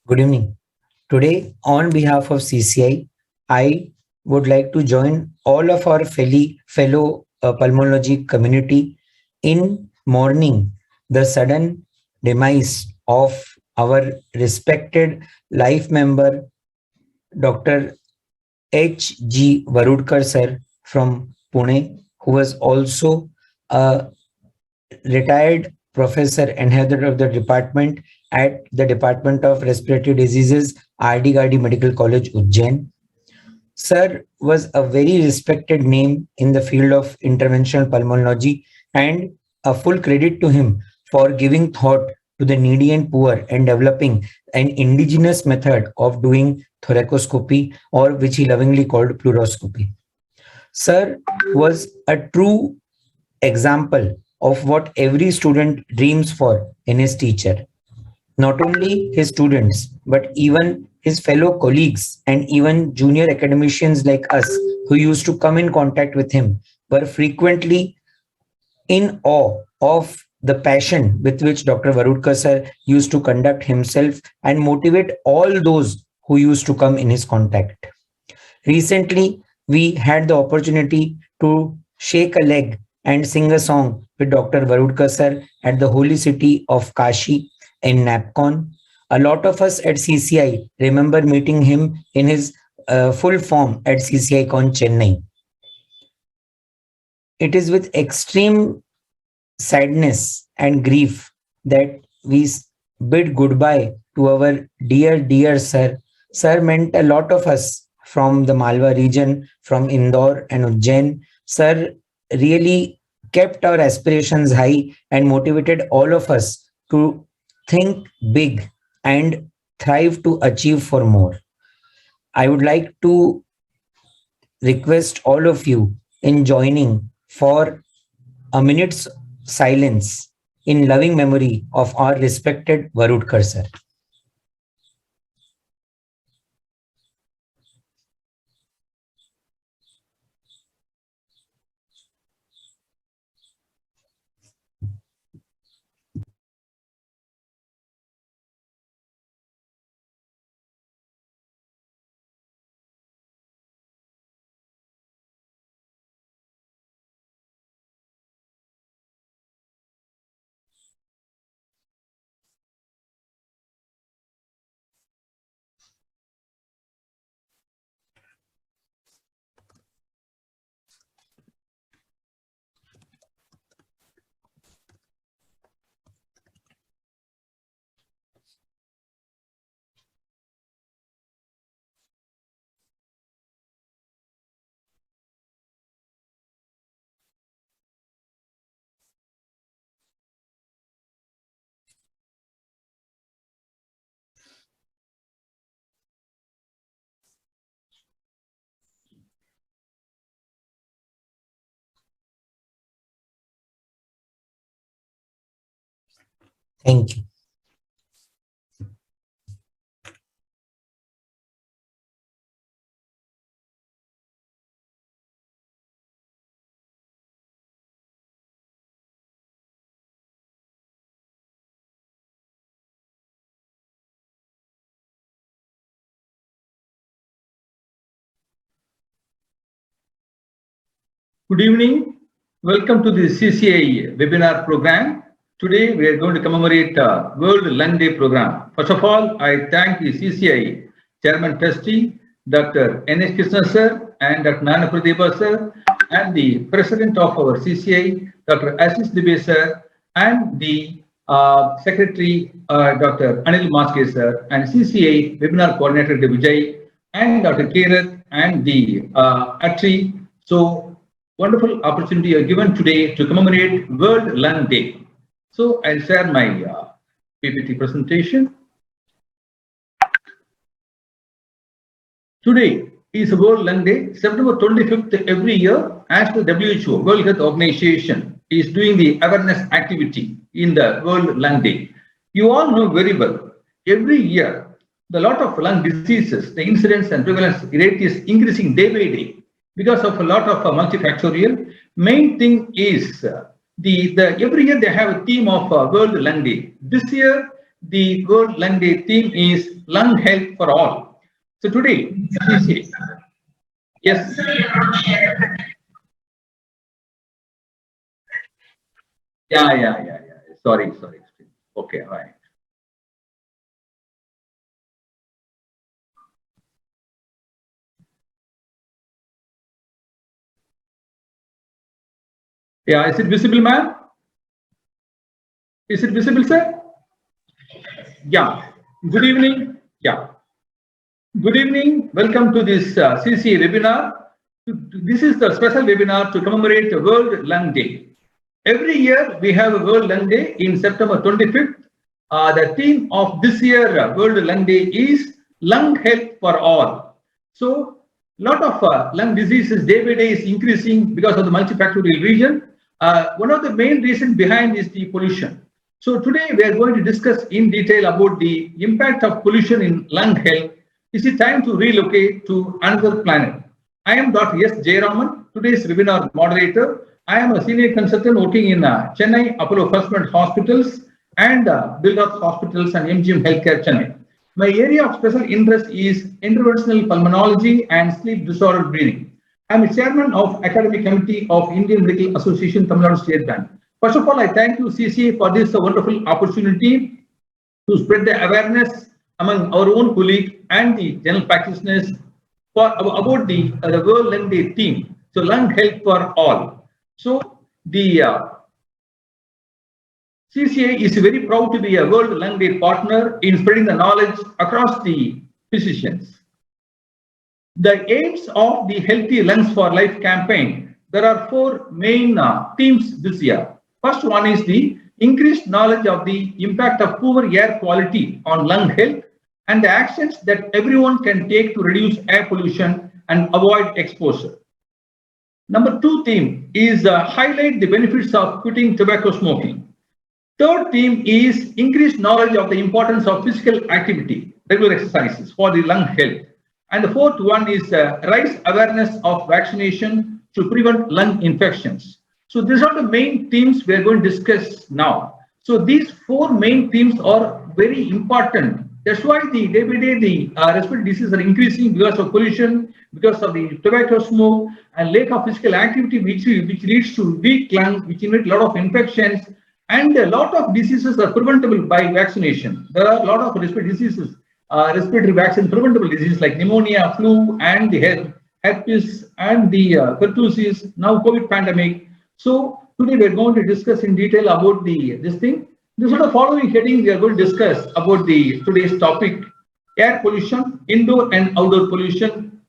Good evening. Today, on behalf of CCI, I would like to join all of our fellow pulmonology community in mourning the sudden demise of our respected life member, Dr. H.G. Varudkar sir from Pune, who was also a retired professor and head of the department at the Department of Respiratory Diseases, RD Gardi Medical College, Ujjain. Sir was a very respected name in the field of interventional pulmonology, and a full credit to him for giving thought to the needy and poor and developing an indigenous method of doing thoracoscopy, or which he lovingly called pleuroscopy. Sir was a true example of what every student dreams for in his teacher. Not only his students, but even his fellow colleagues and even junior academicians like us who used to come in contact with him were frequently in awe of the passion with which Dr. Varudkar sir used to conduct himself and motivate all those who used to come in his contact. Recently, we had the opportunity to shake a leg and sing a song with Dr. Varudkar sir at the holy city of Kashi in NAPCON. A lot of us at CCI remember meeting him in his full form at CCI Con Chennai. It is with extreme sadness and grief that we bid goodbye to our dear sir. Sir meant a lot of us from the Malwa region, from Indore and Ujjain. Sir really kept our aspirations high and motivated all of us to think big and thrive to achieve for more. I would like to request all of you in joining for a minute's silence in loving memory of our respected Varudkar sir. Thank you. Good evening. Welcome to the CCI webinar program. Today we are going to commemorate World Lung Day program. First of all, I thank the CCI Chairman Trustee, Dr. N.S. Krishna sir and Dr. Pratibha sir, and the President of our CCI, Dr. Ashish Dubey sir, and the Secretary, Dr. Anil Maske sir, and CCI webinar coordinator, Dr. Vijay, and Dr. Kirath, and the Atri. So, wonderful opportunity you are given today to commemorate World Lung Day. So I'll share my PPT presentation. Today is World Lung Day, September 25th every year, as the WHO, World Health Organization, is doing the awareness activity in the World Lung Day. You all know very well, every year, the lot of lung diseases, the incidence and prevalence rate is increasing day by day because of a lot of multifactorial. Main thing is every year they have a theme of World Lung Day. This year the World Lung Day theme is Lung Health for All. So today, CCI, yes, yeah. Sorry. Okay, right. Yeah, is it visible, ma'am? Is it visible, sir? Yeah. Good evening. Yeah. Good evening. Welcome to this CCA webinar. This is the special webinar to commemorate the World Lung Day. Every year we have a World Lung Day in September 25th. The theme of this year World Lung Day is Lung Health for All. So, lot of lung diseases day by day is increasing because of the multifactorial region. One of the main reasons behind is the pollution. So today we are going to discuss in detail about the impact of pollution in lung health. Is it time to relocate to another planet? I am Dr S Jayaraman, today's webinar moderator. I am a senior consultant working in Chennai Apollo First Med Hospitals and Build-Up Hospitals and MGM Healthcare Chennai. My area of special interest is interventional pulmonology and sleep disorder breathing. I am a chairman of Academic Committee of Indian Medical Association Tamil Nadu State Bank. First of all, I thank you, CCA, for this wonderful opportunity to spread the awareness among our own colleagues and the general practitioners about the World Lung Day theme. So, lung health for all. So, the CCI is very proud to be a World Lung Day partner in spreading the knowledge across the physicians. The aims of the Healthy Lungs for Life campaign, there are four main themes this year. First one is the increased knowledge of the impact of poor air quality on lung health and the actions that everyone can take to reduce air pollution and avoid exposure. Number two theme is highlight the benefits of quitting tobacco smoking. Third theme is increased knowledge of the importance of physical activity, regular exercises for the lung health. And the fourth one is raise awareness of vaccination to prevent lung infections. So these are the main themes we are going to discuss now. So these four main themes are very important. That's why the day by day the respiratory diseases are increasing because of pollution, because of the tobacco smoke and lack of physical activity, which leads to weak lung, which invite a lot of infections, and a lot of diseases are preventable by vaccination. There are a lot of respiratory diseases, respiratory vaccine preventable diseases like pneumonia, flu, and the herpes and the pertussis, now COVID pandemic. So today we are going to discuss in detail about this thing. This is the following heading we are going to discuss about the today's topic: air pollution, indoor and outdoor pollution.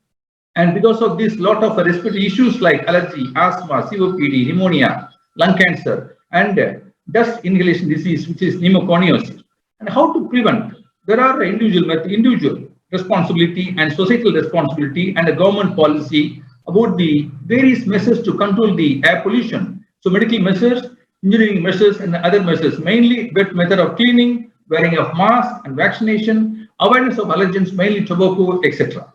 And because of this, lot of respiratory issues like allergy, asthma, COPD, pneumonia, lung cancer, and dust inhalation disease, which is pneumoconiosis. And how to prevent? There are individual responsibility and societal responsibility and a government policy about the various measures to control the air pollution. So medical measures, engineering measures, and other measures, mainly wet method of cleaning, wearing of mask and vaccination, awareness of allergens, mainly tobacco, etc.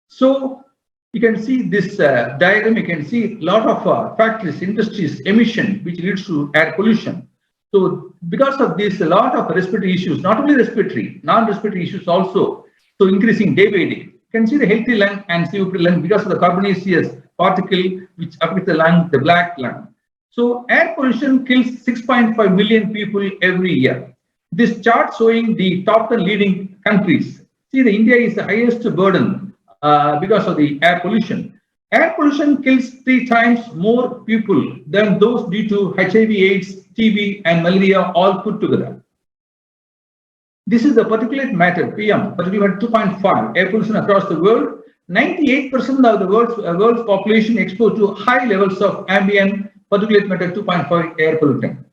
So you can see this diagram, you can see a lot of factories, industries, emission, which leads to air pollution. So because of this, a lot of respiratory issues, not only respiratory, non-respiratory issues also, so increasing day by day. You can see the healthy lung and COPD lung because of the carbonaceous particle which affects the lung, the black lung. So air pollution kills 6.5 million people every year. This chart showing the top 10 leading countries. See, the India is the highest burden because of the air pollution. Air pollution kills 3 times more people than those due to HIV/AIDS, TB, and malaria all put together. This is the particulate matter, PM, particulate 2.5, air pollution across the world. 98% of the world's population exposed to high levels of ambient particulate matter 2.5 air pollutant.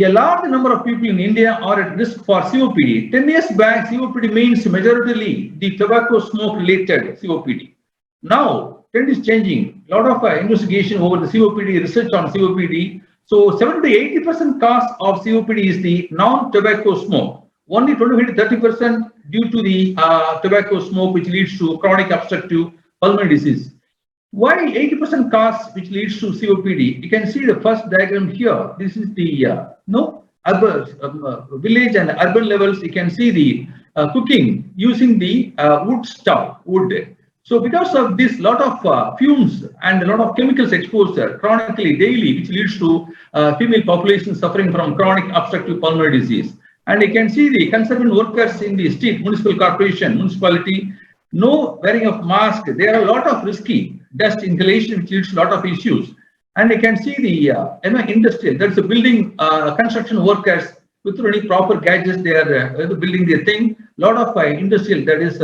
A large number of people in India are at risk for COPD. 10 years back, COPD means majority the tobacco smoke related COPD. Now, trend is changing. A lot of investigation over the COPD, research on COPD. So, 70 to 80% cause of COPD is the non-tobacco smoke. Only 20 to 30% due to the tobacco smoke, which leads to chronic obstructive pulmonary disease. Why 80% cause which leads to COPD? You can see the first diagram here. This is the urban, village and urban levels, you can see the cooking using the wood stove, wood. So because of this, lot of fumes and a lot of chemicals exposure chronically daily, which leads to female population suffering from chronic obstructive pulmonary disease. And you can see the concerned workers in the street, municipal corporation, municipality, no wearing of mask. There are a lot of risky dust inhalation, which leads to a lot of issues. And you can see the industrial, that's a building construction workers without any proper gadgets, they are building their thing. A lot of industrial, that is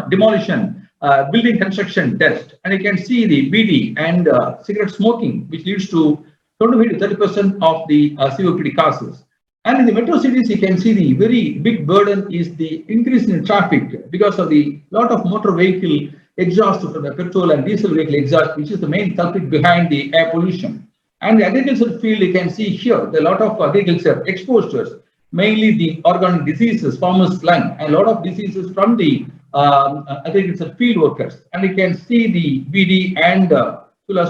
demolition, building construction dust. And you can see the BD and cigarette smoking, which leads to 20 to 30% of the COPD causes. And in the metro cities, you can see the very big burden is the increase in traffic because of the lot of motor vehicle exhaust from the petrol and diesel vehicle exhaust, which is the main culprit behind the air pollution. And the agriculture field, you can see here, the lot of agriculture exposures, mainly the organic diseases, farmers' lung, and a lot of diseases from the agriculture field workers. And you can see the BD and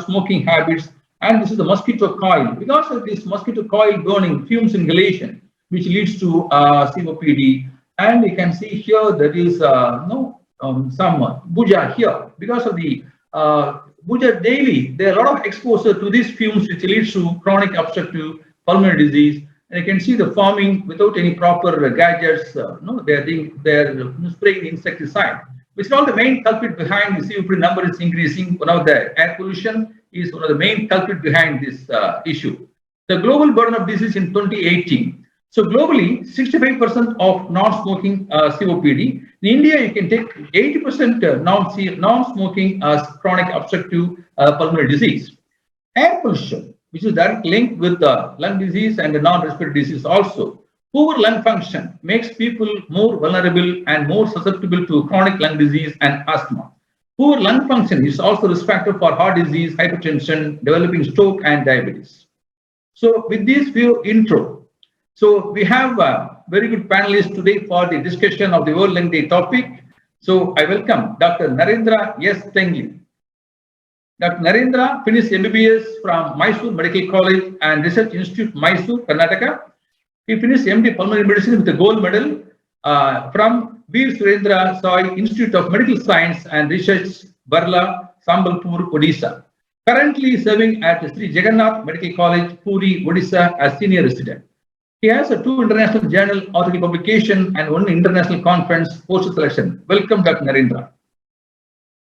smoking habits. And this is the mosquito coil. Because of this mosquito coil burning, fumes inhalation, which leads to COPD. And you can see here there is some buja here. Because of the buja daily, there are a lot of exposure to these fumes, which leads to chronic obstructive pulmonary disease. And you can see the farming without any proper gadgets. They're spraying insecticide, which is all the main culprit behind the COPD number is increasing. One of the air pollution is one of the main culprit behind this issue. The global burden of disease in 2018. So globally, 65% of non-smoking COPD. In India, you can take 80% non-smoking as chronic obstructive pulmonary disease. Air pollution, which is directly linked with lung disease and the non-respiratory disease also. Poor lung function makes people more vulnerable and more susceptible to chronic lung disease and asthma. Poor lung function is also risk factor for heart disease, hypertension, developing stroke, and diabetes. So, with this few intro, so we have very good panelists today for the discussion of the World Lung Day topic. So, I welcome Dr. Narendra S. Tengli. Dr. Narendra finished MBBS from Mysore Medical College and Research Institute, Mysore, Karnataka. He finished MD Pulmonary Medicine with a gold medal from Veer Surendra Sai Institute of Medical Science and Research, Barla, Sambalpur, Odisha. Currently serving at Sri Jagannath Medical College, Puri, Odisha as senior resident. He has a 2 international journal article publication and 1 international conference post selection. Welcome, Dr. Narendra.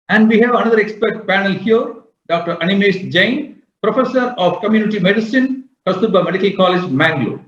And we have another expert panel here, Dr. Animesh Jain, Professor of Community Medicine, Kasturba Medical College, Mangalore.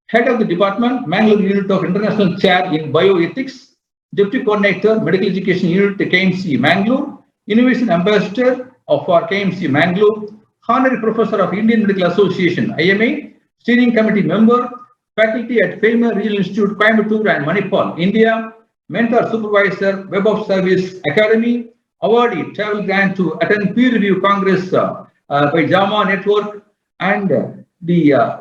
Head of the Department, Mangalore Unit of International Chair in Bioethics, Deputy Coordinator, Medical Education Unit, KMC, Mangalore, Innovation Ambassador for KMC, Mangalore, Honorary Professor of Indian Medical Association, IMA, Steering Committee Member, Faculty at FEMA Regional Institute, Coimbatore and Manipal, India, Mentor Supervisor, Web of Service Academy, Awardee, Travel Grant to attend Peer Review Congress by JAMA Network, and the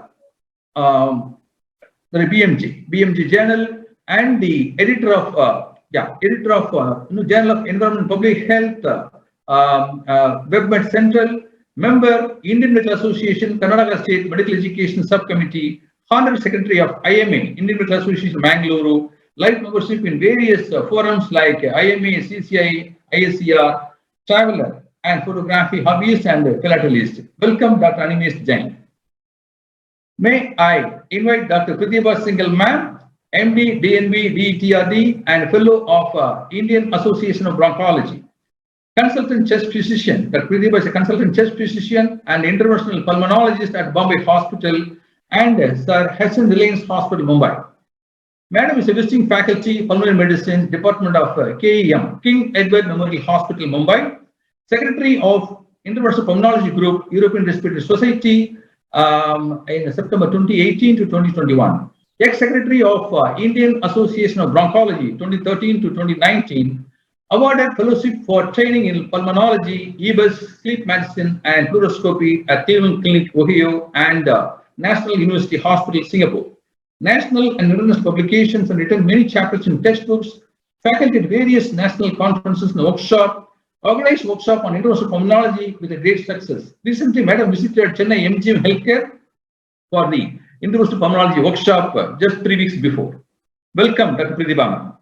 BMG Journal, and the editor of Journal of Environment and Public Health, WebMed Central, member Indian Medical Association, Karnataka State Medical Education Subcommittee, Honorary Secretary of IMA, Indian Medical Association, Mangalore, life membership in various forums like IMA, CCI, ISCR, traveler and photography hobbyist and philatelist. Welcome, Dr. Animesh Jain. May I invite Dr. Pratibha Singhal ma'am, MD, DNB, DETRD, and Fellow of Indian Association of Bronchology. Consultant chest physician. Dr. Pratibha is a consultant chest physician and interventional pulmonologist at Bombay Hospital and Sir Hesson Reliance Hospital, Mumbai. Madam is a visiting faculty, Pulmonary Medicine, Department of KEM, King Edward Memorial Hospital, Mumbai. Secretary of Interventional Pulmonology Group, European Respiratory Society, in September 2018 to 2021. Ex-Secretary of Indian Association of Bronchology, 2013 to 2019. Awarded Fellowship for Training in Pulmonology, EBUS, Sleep Medicine, and Fluoroscopy at Cleveland Clinic, Ohio, and National University Hospital, Singapore. National and international publications and written many chapters in textbooks, faculty at various national conferences and workshops, organized workshop on interventional pulmonology with a great success. Recently, Madam visited Chennai MGM Healthcare for the introduced pulmonology workshop just 3 weeks before. Welcome, Dr. Pratibha.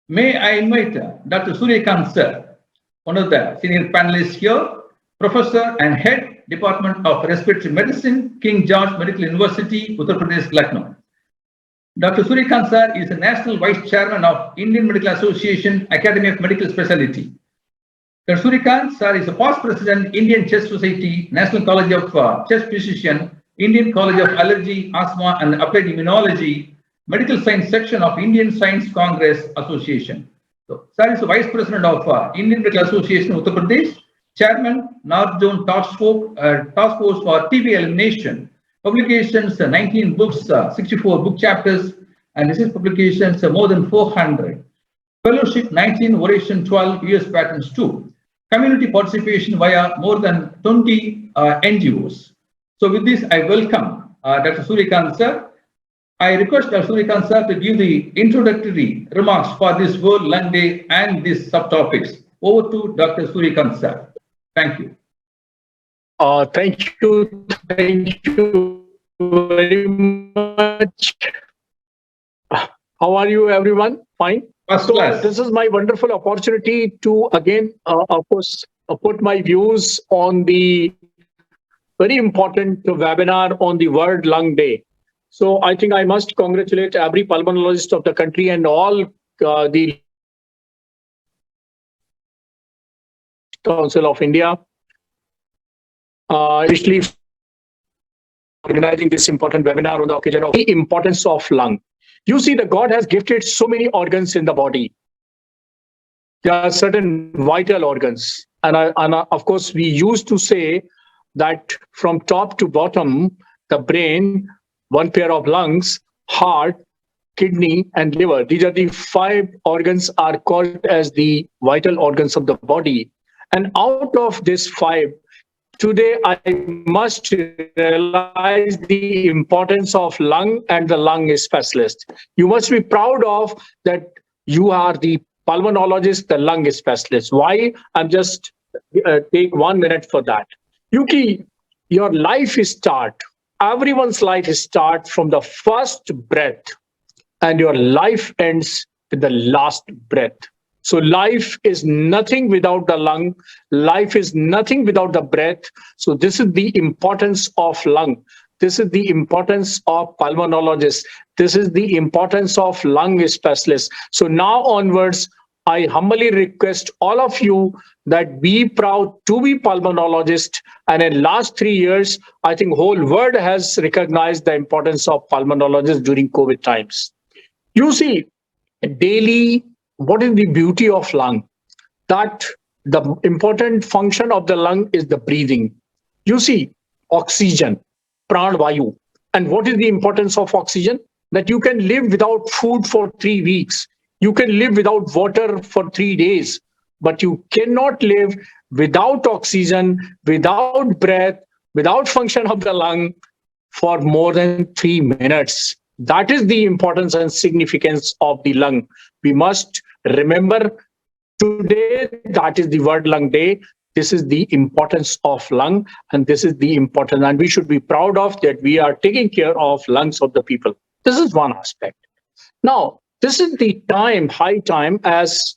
May I invite Dr. Surya sir, one of the senior panelists here, Professor and Head Department of Respiratory Medicine, King George Medical University, Uttar Pradesh, Lucknow. Dr. Surya sir is the National Vice Chairman of Indian Medical Association, Academy of Medical Specialty. Dr. Surya sir is a past President, Indian Chest Society, National College of Chest Physician, Indian College of Allergy, Asthma and Applied Immunology, Medical Science Section of Indian Science Congress Association. So, sir is the Vice President of Indian Medical Association, Uttar Pradesh, Chairman, North Zone Task Force for TB Elimination. Publications, 19 books, 64 book chapters, and research publications, more than 400. Fellowship, 19, Oration, 12, US patents, 2. Community participation via more than 20 NGOs. So with this, I welcome Dr. Surya sir. I request Dr. Surya sir to give the introductory remarks for this World Lung Day and these subtopics. Over to Dr. Surya sir. Thank you. Thank you very much. How are you, everyone? Fine. First class. This is my wonderful opportunity to again, of course, put my views on the very important webinar on the World Lung Day. So I think I must congratulate every pulmonologist of the country and all the Council of India, especially organizing this important webinar on the occasion of the importance of lung. You see, the God has gifted so many organs in the body. There are certain vital organs. And of course, we used to say that from top to bottom, the brain, one pair of lungs, heart, kidney, and liver. These are the 5 organs are called as the vital organs of the body. And out of these 5, today, I must realize the importance of lung and the lung specialist. You must be proud of that you are the pulmonologist, the lung specialist. Why? I'm just take 1 minute for that. Yuki, your life is start. Everyone's life is start from the first breath, and your life ends with the last breath. So life is nothing without the lung. Life is nothing without the breath. So this is the importance of lung. This is the importance of pulmonologists. This is the importance of lung specialists. So now onwards, I humbly request all of you that be proud to be pulmonologist. And in last 3 years, I think whole world has recognized the importance of pulmonologists during COVID times. You see, daily, what is the beauty of lung? That the important function of the lung is the breathing. You see, oxygen, pran vayu. And what is the importance of oxygen? That you can live without food for 3 weeks. You can live without water for 3 days, but you cannot live without oxygen, without breath, without function of the lung for more than 3 minutes. That is the importance and significance of the lung. We must remember today, that is the World Lung Day. This is the importance of lung, and this is the importance, and we should be proud of that we are taking care of lungs of the people. This is one aspect. Now, this is the time, high time, as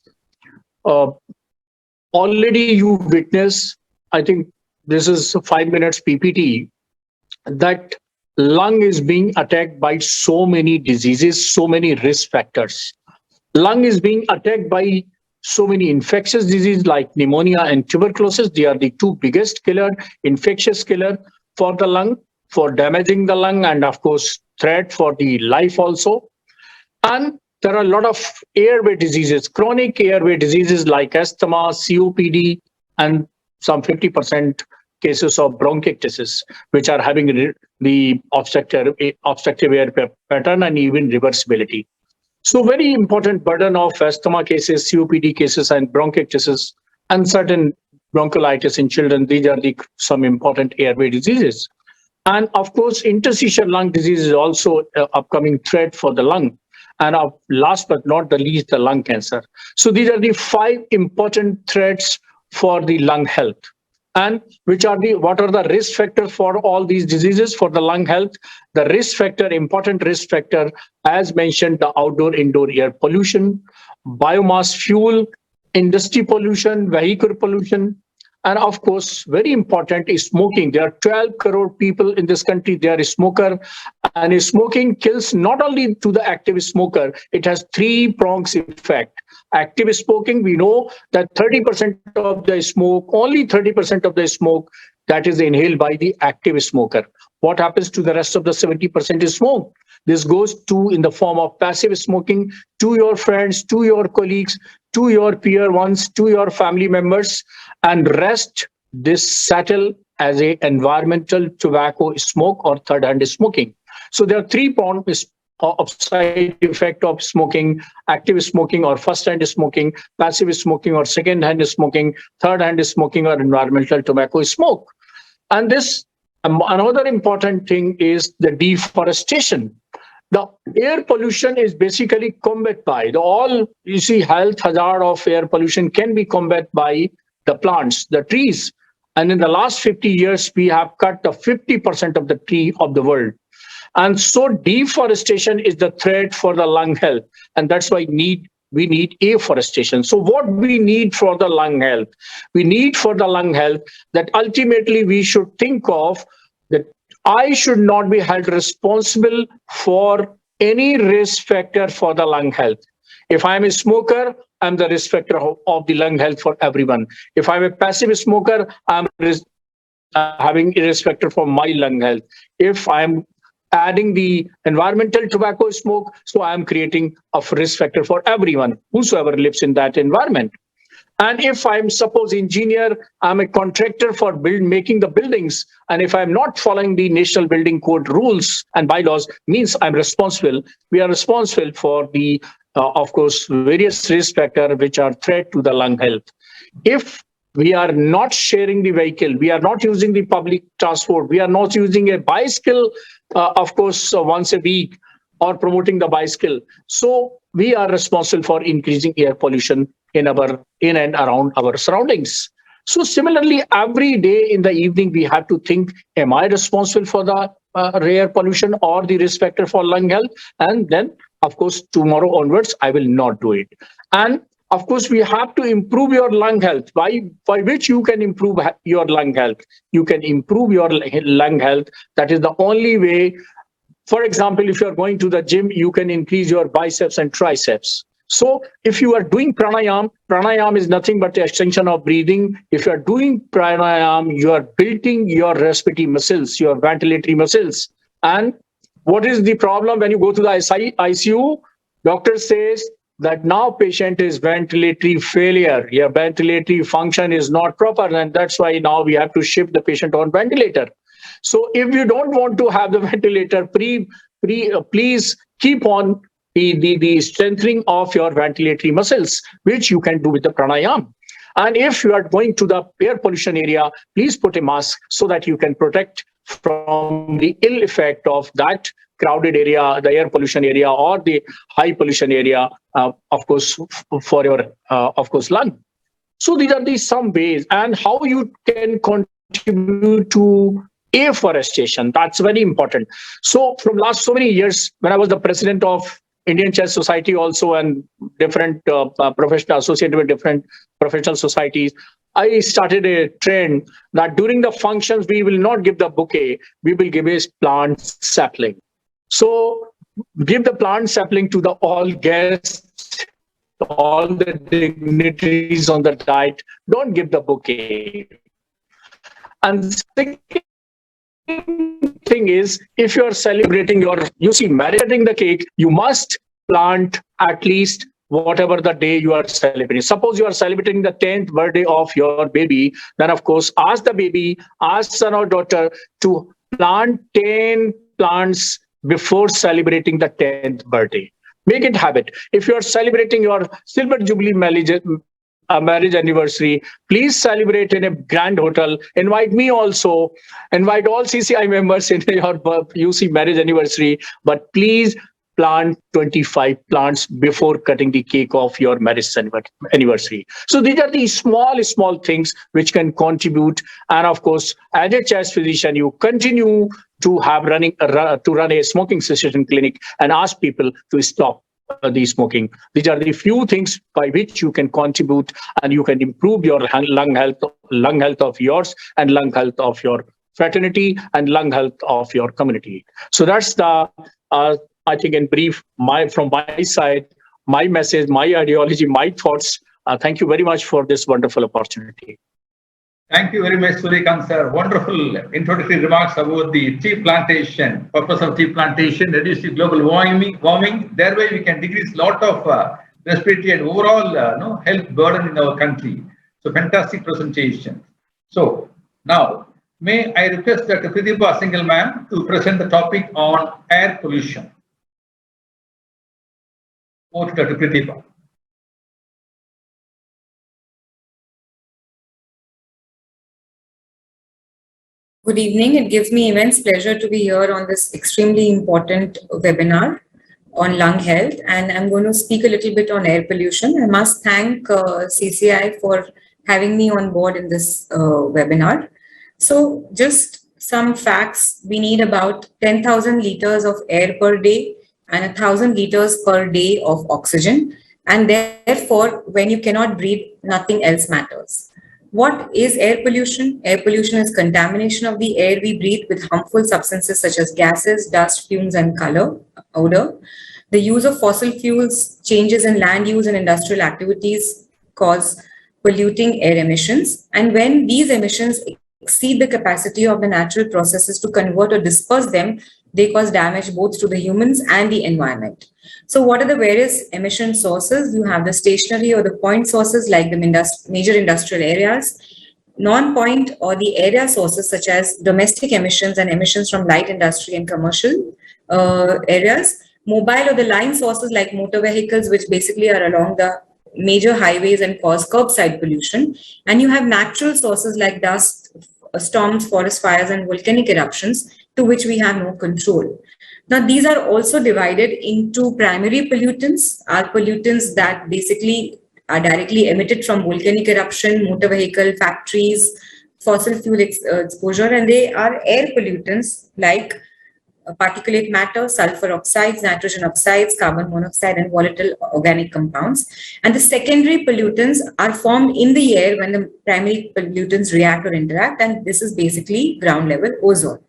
already you witness, I think this is 5 minutes PPT, that lung is being attacked by so many diseases, so many risk factors. Lung is being attacked by so many infectious diseases like pneumonia and tuberculosis. They are the 2 biggest killer, infectious killer for the lung, for damaging the lung, and of course, threat for the life also. And there are a lot of airway diseases, chronic airway diseases like asthma, COPD, and some 50% cases of bronchiectasis, which are having the obstructive air pattern and even reversibility. So very important burden of asthma cases, COPD cases, and bronchiectasis, and certain bronchiolitis in children. These are some important airway diseases. And of course, interstitial lung disease is also an upcoming threat for the lung. And last but not the least, the lung cancer. So these are the 5 important threats for the lung health. And what are the risk factors for all these diseases for the lung health? The risk factor, important risk factor, as mentioned, the outdoor indoor air pollution, biomass fuel, industry pollution, vehicle pollution, and of course, very important is smoking. There are 12 crore people in this country, they are a smoker, and smoking kills not only to the active smoker, it has three prongs effect. Active smoking, we know that 30% of the smoke, only 30% of the smoke that is inhaled by the active smoker. What happens to the rest of the 70% is smoke? This goes to in the form of passive smoking to your friends, to your colleagues, to your peer ones, to your family members, and rest this settle as a environmental tobacco smoke or third hand smoking. So there are three prongs of side effect of smoking: active smoking or first hand smoking, passive smoking or second hand smoking, third hand smoking or environmental tobacco smoke. And this another important thing is the deforestation. The air pollution is basically combated by all, you see, health hazard of air pollution can be combated by the plants, the trees. And in the last 50 years, we have cut the 50% of the tree of the world. And so deforestation is the threat for the lung health. And that's why we need afforestation. So what we need for the lung health? We need for the lung health that ultimately we should think of that I should not be held responsible for any risk factor for the lung health. If I'm a smoker, I'm the risk factor of the lung health for everyone. If I'm a passive smoker, I'm having a risk factor for my lung health. If I'm adding the environmental tobacco smoke, so I'm creating a risk factor for everyone, whosoever lives in that environment. And if I'm suppose engineer, I'm a contractor for making the buildings. And if I'm not following the National Building Code rules and bylaws, means I'm responsible. We are responsible for the, of course, various risk factors which are threat to the lung health. If we are not sharing the vehicle, we are not using the public transport, we are not using a bicycle, of course, once a week, or promoting the bicycle. So we are responsible for increasing air pollution in and around our surroundings. So similarly, every day in the evening, we have to think, am I responsible for the air pollution or the risk factor for lung health? And then, of course, tomorrow onwards, I will not do it. And of course, we have to improve your lung health, by which you can improve your lung health. You can improve your lung health. That is the only way. For example, if you're going to the gym, you can increase your biceps and triceps. So if you are doing pranayam is nothing but the extension of breathing. If you are doing pranayam, you are building your respiratory muscles, your ventilatory muscles. And what is the problem when you go to the ICU? Doctor says that now patient is ventilatory failure. Your ventilatory function is not proper. And that's why now we have to shift the patient on ventilator. So if you don't want to have the ventilator, please keep on the strengthening of your ventilatory muscles, which you can do with the pranayam. And if you are going to the air pollution area, please put a mask so that you can protect from the ill effect of that crowded area, the air pollution area, or the high pollution area, of course, for your, of course, lung. So these are the some ways and how you can contribute to afforestation. That's very important. So from last so many years, when I was the president of Indian Chess Society also and different professional associated with different professional societies, I started a trend that during the functions, we will not give the bouquet, we will give a plant sapling. So give the plant sapling to the all guests, all the dignitaries on the diet, don't give the bouquet. And second thing is, if you are celebrating celebrating the cake, you must plant at least whatever the day you are celebrating. Suppose you are celebrating the 10th birthday of your baby, then of course, ask the baby, ask son or daughter to plant 10 plants before celebrating the 10th birthday. Make it habit. If you are celebrating your silver jubilee marriage anniversary, please celebrate in a grand hotel. Invite me also. Invite all CCI members in your UC marriage anniversary. But please plant 25 plants before cutting the cake of your marriage anniversary. So these are the small things which can contribute. And of course, as a chest physician, you continue to run a smoking cessation clinic and ask people to stop the smoking. These are the few things by which you can contribute and you can improve your lung health of yours and lung health of your fraternity and lung health of your community. So that's the I think in brief, from my side, my message, my ideology, my thoughts. Thank you very much for this wonderful opportunity. Thank you very much, Surya sir. Wonderful introductory remarks about the tea plantation, purpose of tea plantation, reduce the global warming. Thereby, we can decrease a lot of respiratory and overall health burden in our country. So, fantastic presentation. So, now, may I request Dr. Pratibha Singhal ma'am to present the topic on air pollution. Over to Dr. Pratibha. Good evening. It gives me immense pleasure to be here on this extremely important webinar on lung health. And I'm going to speak a little bit on air pollution. I must thank CCI for having me on board in this webinar. So just some facts. We need about 10,000 liters of air per day and 1,000 liters per day of oxygen. And therefore, when you cannot breathe, nothing else matters. What is air pollution? Air pollution is contamination of the air we breathe with harmful substances such as gases, dust, fumes, and odor. The use of fossil fuels, changes in land use and industrial activities cause polluting air emissions. And when these emissions exceed the capacity of the natural processes to convert or disperse them, they cause damage both to the humans and the environment. So what are the various emission sources? You have the stationary or the point sources like the major industrial areas, non-point or the area sources such as domestic emissions and emissions from light industry and commercial areas, mobile or the line sources like motor vehicles, which basically are along the major highways and cause curbside pollution. And you have natural sources like dust, storms, forest fires, and volcanic eruptions, to which we have no control. Now, these are also divided into primary pollutants, are pollutants that basically are directly emitted from volcanic eruption, motor vehicle, factories, fossil fuel exposure, and they are air pollutants like particulate matter, sulfur oxides, nitrogen oxides, carbon monoxide, and volatile organic compounds. And the secondary pollutants are formed in the air when the primary pollutants react or interact, and this is basically ground level ozone.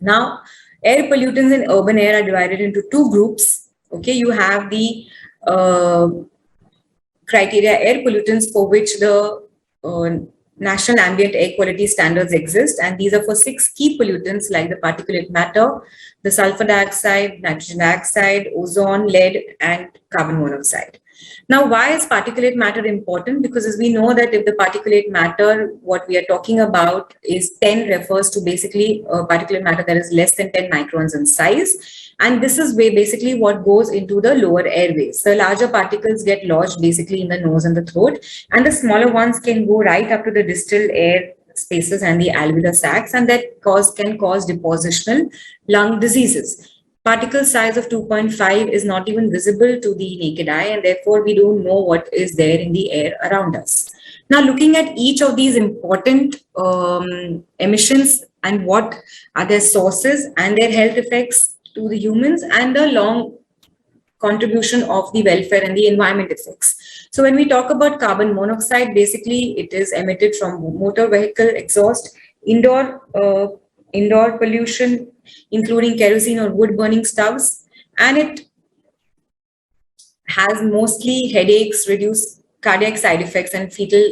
Now, air pollutants in urban air are divided into two groups. Okay, you have the criteria air pollutants for which the national ambient air quality standards exist, and these are for 6 key pollutants like the particulate matter, the sulfur dioxide, nitrogen dioxide, ozone, lead, and carbon monoxide. Now, why is particulate matter important? Because as we know that if the particulate matter, what we are talking about is 10 refers to basically particulate matter that is less than 10 microns in size. And this is basically what goes into the lower airways. The larger particles get lodged basically in the nose and the throat, and the smaller ones can go right up to the distal air spaces and the alveolar sacs, and that can cause depositional lung diseases. Particle size of 2.5 is not even visible to the naked eye, and therefore we don't know what is there in the air around us. Now, looking at each of these important emissions and what are their sources and their health effects to the humans and the long contribution of the welfare and the environment effects. So when we talk about carbon monoxide, basically it is emitted from motor vehicle exhaust, indoor pollution, including kerosene or wood burning stoves, and it has mostly headaches, reduced cardiac side effects, and fetal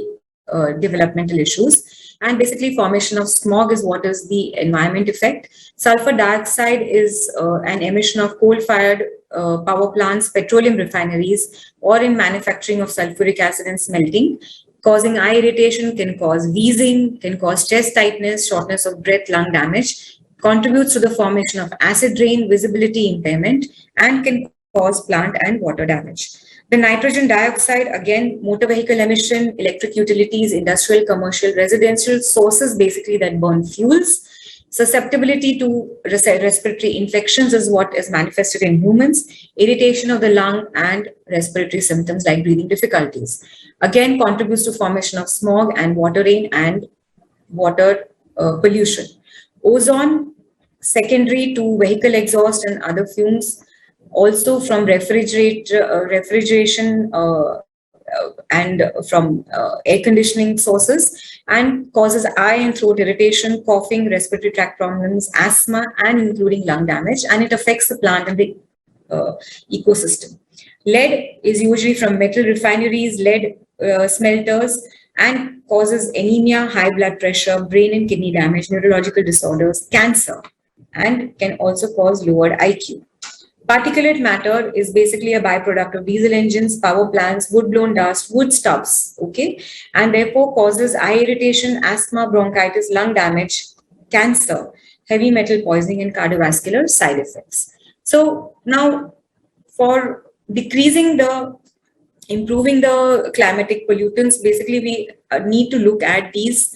developmental issues. And basically formation of smog is what is the environment effect. Sulfur dioxide is an emission of coal-fired power plants, petroleum refineries, or in manufacturing of sulfuric acid and smelting, causing eye irritation, can cause wheezing, can cause chest tightness, shortness of breath, lung damage, contributes to the formation of acid rain, visibility impairment, and can cause plant and water damage. The nitrogen dioxide, again, motor vehicle emission, electric utilities, industrial, commercial, residential sources basically that burn fuels, Susceptibility to respiratory infections is what is manifested in humans, irritation of the lung and respiratory symptoms like breathing difficulties. Again, contributes to formation of smog and water rain and water pollution. Ozone, secondary to vehicle exhaust and other fumes, also from refrigeration and from air conditioning sources, and causes eye and throat irritation, coughing, respiratory tract problems, asthma, and including lung damage, and it affects the plant and the ecosystem. Lead is usually from metal refineries, lead smelters, and causes anemia, high blood pressure, brain and kidney damage, neurological disorders, cancer, and can also cause lowered IQ. Particulate matter is basically a byproduct of diesel engines, power plants, wood-blown dust, wood stubs, okay, and therefore causes eye irritation, asthma, bronchitis, lung damage, cancer, heavy metal poisoning, and cardiovascular side effects. So now, for improving the climatic pollutants, basically we need to look at these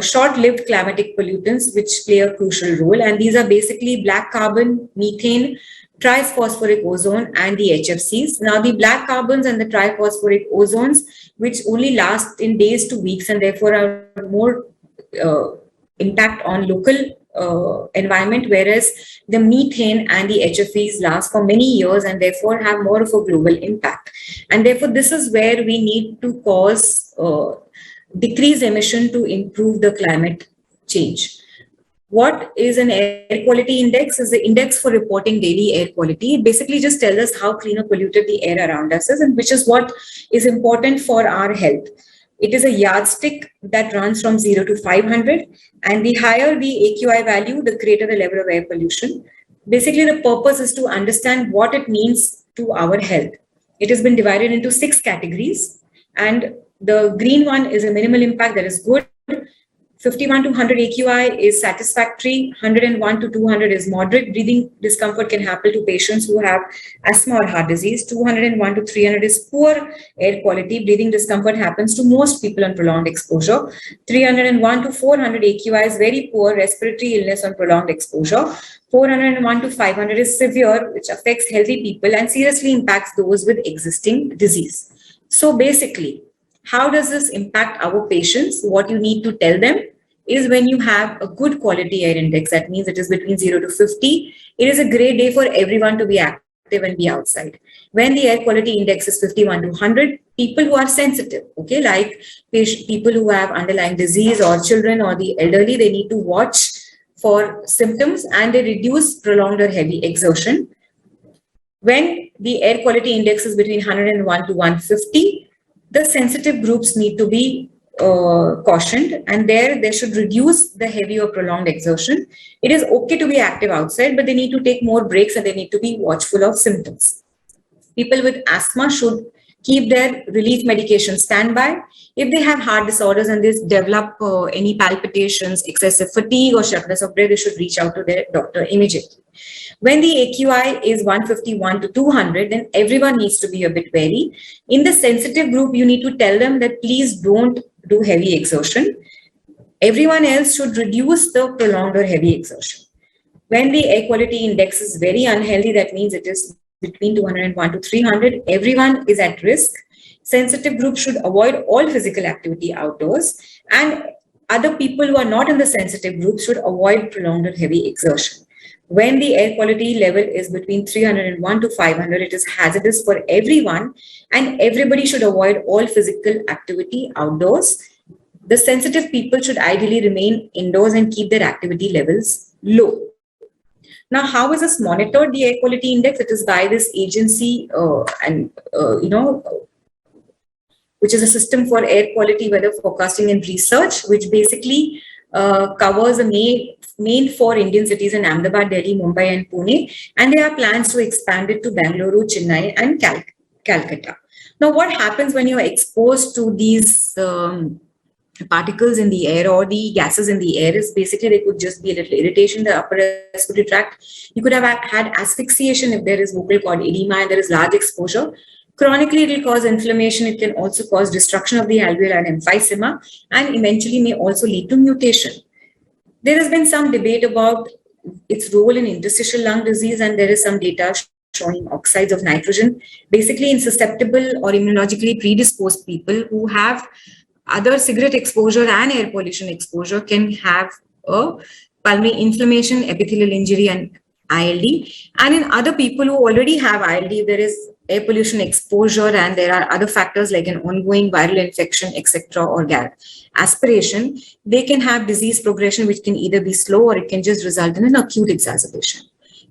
short-lived climatic pollutants which play a crucial role, and these are basically black carbon, methane, triphosphoric ozone, and the HFCs. Now, the black carbons and the triphosphoric ozones, which only last in days to weeks and therefore are more impact on local environment, whereas the methane and the HFCs last for many years and therefore have more of a global impact. And therefore, this is where we need to cause decrease emission to improve the climate change. What is an air quality index? Is the index for reporting daily air quality. It basically just tells us how clean or polluted the air around us is, and which is what is important for our health. It is a yardstick that runs from 0 to 500, and the higher the AQI value, the greater the level of air pollution. Basically, the purpose is to understand what it means to our health. It has been divided into 6 categories, and the green one is a minimal impact, that is good. 51 to 100 AQI is satisfactory. 101 to 200 is moderate. Breathing discomfort can happen to patients who have asthma or heart disease. 201 to 300 is poor air quality. Breathing discomfort happens to most people on prolonged exposure. 301 to 400 AQI is very poor respiratory illness on prolonged exposure. 401 to 500 is severe, which affects healthy people and seriously impacts those with existing disease. So basically, how does this impact our patients? What you need to tell them is when you have a good quality air index, that means it is between 0 to 50, it is a great day for everyone to be active and be outside. When the air quality index is 51 to 100, people who are sensitive, okay, like people who have underlying disease or children or the elderly, they need to watch for symptoms and they reduce prolonged or heavy exertion. When the air quality index is between 101 to 150, the sensitive groups need to be cautioned, and they should reduce the heavy or prolonged exertion. It is okay to be active outside, but they need to take more breaks and they need to be watchful of symptoms. People with asthma should keep their relief medication standby. If they have heart disorders and they develop any palpitations, excessive fatigue or shortness of breath, they should reach out to their doctor immediately. When the AQI is 151 to 200, then everyone needs to be a bit wary. In the sensitive group, you need to tell them that please don't do heavy exertion. Everyone else should reduce the prolonged or heavy exertion. When the air quality index is very unhealthy, that means it is between 201 to 300, everyone is at risk. Sensitive groups should avoid all physical activity outdoors, and other people who are not in the sensitive group should avoid prolonged or heavy exertion. When the air quality level is between 301 to 500, it is hazardous for everyone, and everybody should avoid all physical activity outdoors. The sensitive people should ideally remain indoors and keep their activity levels low. Now, how is this monitored, the air quality index? It is by this agency which is a system for air quality weather forecasting and research, which basically covers the main 4 Indian cities in Ahmedabad, Delhi, Mumbai, and Pune. And there are plans to expand it to Bangalore, Chennai, and Calcutta. Now, what happens when you are exposed to these particles in the air or the gases in the air is basically there could just be a little irritation in the upper respiratory tract. You could have had asphyxiation if there is vocal cord edema and there is large exposure. Chronically, it will cause inflammation. It can also cause destruction of the alveoli and emphysema, and eventually may also lead to mutation. There has been some debate about its role in interstitial lung disease, and there is some data showing oxides of nitrogen, basically in susceptible or immunologically predisposed people who have other cigarette exposure and air pollution exposure can have a pulmonary inflammation, epithelial injury, and ILD. And in other people who already have ILD, there is air pollution exposure, and there are other factors like an ongoing viral infection, etc., or aspiration. They can have disease progression, which can either be slow or it can just result in an acute exacerbation.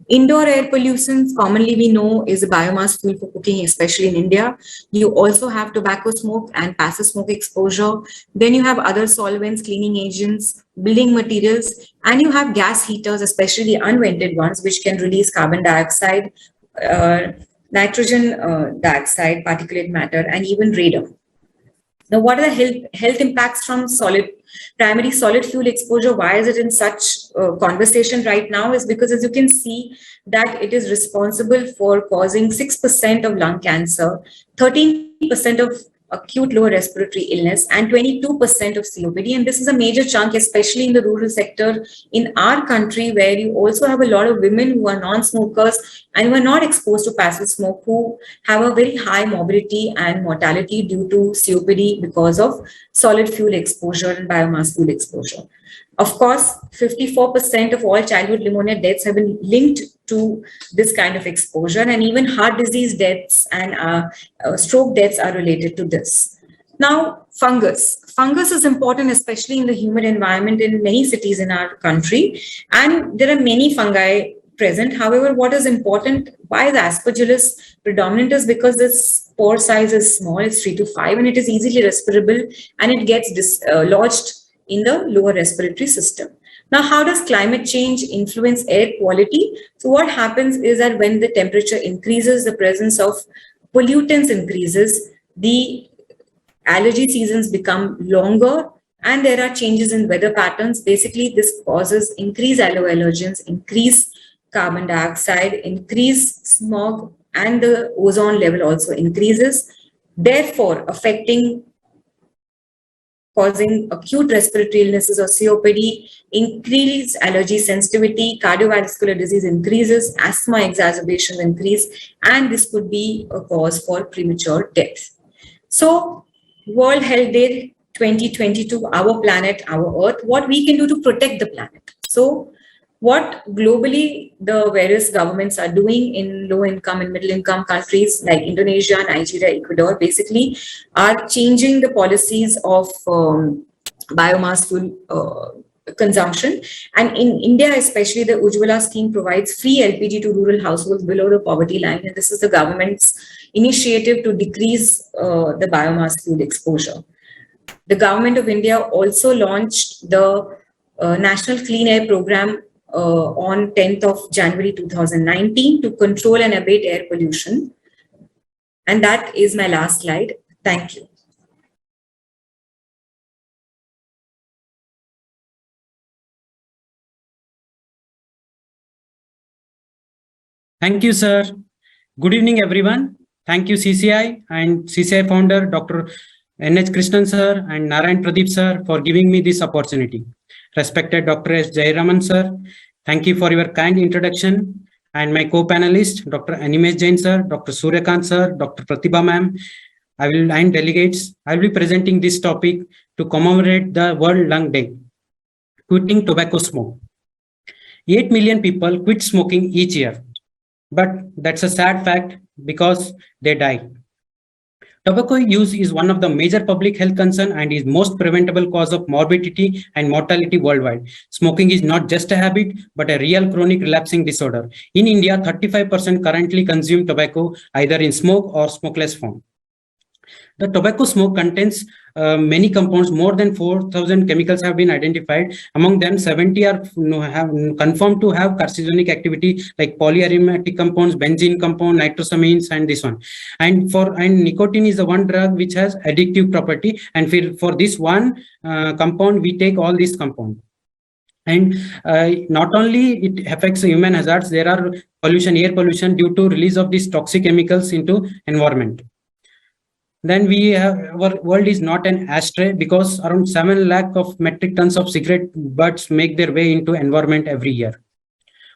Indoor air pollution, commonly we know, is a biomass fuel for cooking, especially in India. You also have tobacco smoke and passive smoke exposure. Then you have other solvents, cleaning agents, building materials, and you have gas heaters, especially the unvented ones, which can release carbon dioxide, nitrogen dioxide, particulate matter, and even radon. Now, what are the health impacts from primary solid fuel exposure? Why is it in such conversation right now? Is because, as you can see, that it is responsible for causing 6% of lung cancer, 13% of acute lower respiratory illness, and 22% of COPD. And this is a major chunk, especially in the rural sector in our country, where you also have a lot of women who are non-smokers and who are not exposed to passive smoke, who have a very high morbidity and mortality due to COPD because of solid fuel exposure and biomass fuel exposure. Of course, 54% of all childhood pneumonia deaths have been linked to this kind of exposure, and even heart disease deaths and stroke deaths are related to this. Now, fungus. Fungus is important, especially in the humid environment in many cities in our country, and there are many fungi present. However, what is important, why is Aspergillus predominant, is because this pore size is small, it's 3 to 5, and it is easily respirable, and it gets lodged in the lower respiratory system. Now, how does climate change influence air quality? So what happens is that when the temperature increases, the presence of pollutants increases, the allergy seasons become longer, and there are changes in weather patterns. Basically, this causes increased alloallergens, increased carbon dioxide, increased smog, and the ozone level also increases, therefore causing acute respiratory illnesses or COPD, increased allergy sensitivity, cardiovascular disease increases, asthma exacerbations increase, and this could be a cause for premature death. So, World Health Day 2022, our planet, our Earth, what we can do to protect the planet. So, what globally the various governments are doing in low-income and middle-income countries like Indonesia, Nigeria, Ecuador, basically are changing the policies of biomass fuel consumption. And in India, especially, the Ujjwala scheme provides free LPG to rural households below the poverty line. And this is the government's initiative to decrease the biomass fuel exposure. The government of India also launched the National Clean Air Program on 10th of January 2019 to control and abate air pollution. And that is my last slide. Thank you. Thank you, sir. Good evening, everyone. Thank you, CCI and CCI founder, Dr. N.H. Krishnan, sir, and Narayan Pradeep, sir, for giving me this opportunity. Respected Dr. S Jayaraman, sir, thank you for your kind introduction. And my co-panelist, Dr. Animesh Jain, sir, Dr. Surya, sir, Dr. Pratibha, ma'am, and delegates, I will be presenting this topic to commemorate the World Lung Day, quitting tobacco smoke. 8 million people quit smoking each year. But that's a sad fact because they die. Tobacco use is one of the major public health concerns and is most preventable cause of morbidity and mortality worldwide. Smoking is not just a habit, but a real chronic relapsing disorder. In India, 35% currently consume tobacco either in smoke or smokeless form. The tobacco smoke contains many compounds. More than 4,000 chemicals have been identified. Among them, 70 are confirmed to have carcinogenic activity like polyaromatic compounds, benzene compound, nitrosamines, and this one. And nicotine is the one drug which has addictive property. And for this one compound, we take all these compounds. And not only it affects human hazards, there are pollution, air pollution due to release of these toxic chemicals into environment. then we have, our world is not an ashtray, because around 7 lakh of metric tons of cigarette butts make their way into environment every year.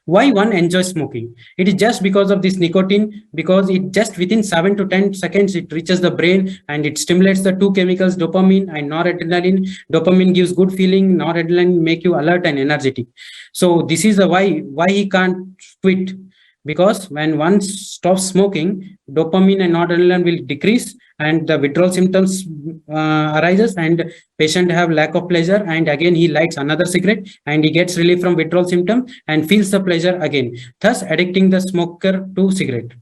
Why one enjoys smoking? It is just because of this nicotine, because it just within 7 to 10 seconds it reaches the brain and it stimulates the two chemicals, dopamine and noradrenaline. Dopamine gives good feeling, noradrenaline make you alert and energetic. So this is the why he can't quit, because when one stops smoking, dopamine and noradrenaline will decrease and the withdrawal symptoms arises, and patient have lack of pleasure, and again he lights another cigarette and he gets relief from withdrawal symptom and feels the pleasure again, thus addicting the smoker to cigarette.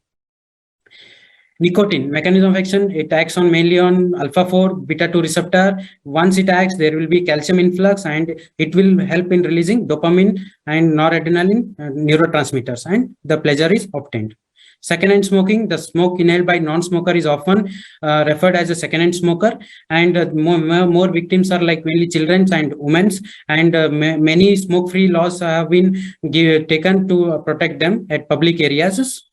Nicotine mechanism of action, it acts on mainly on alpha 4 beta 2 receptor. Once it acts, there will be calcium influx and it will help in releasing dopamine and noradrenaline neurotransmitters, and the pleasure is obtained. Secondhand smoking, the smoke inhaled by non-smoker is often referred as a secondhand smoker, and more victims are like mainly children and women, and many smoke-free laws have been taken to protect them at public areas.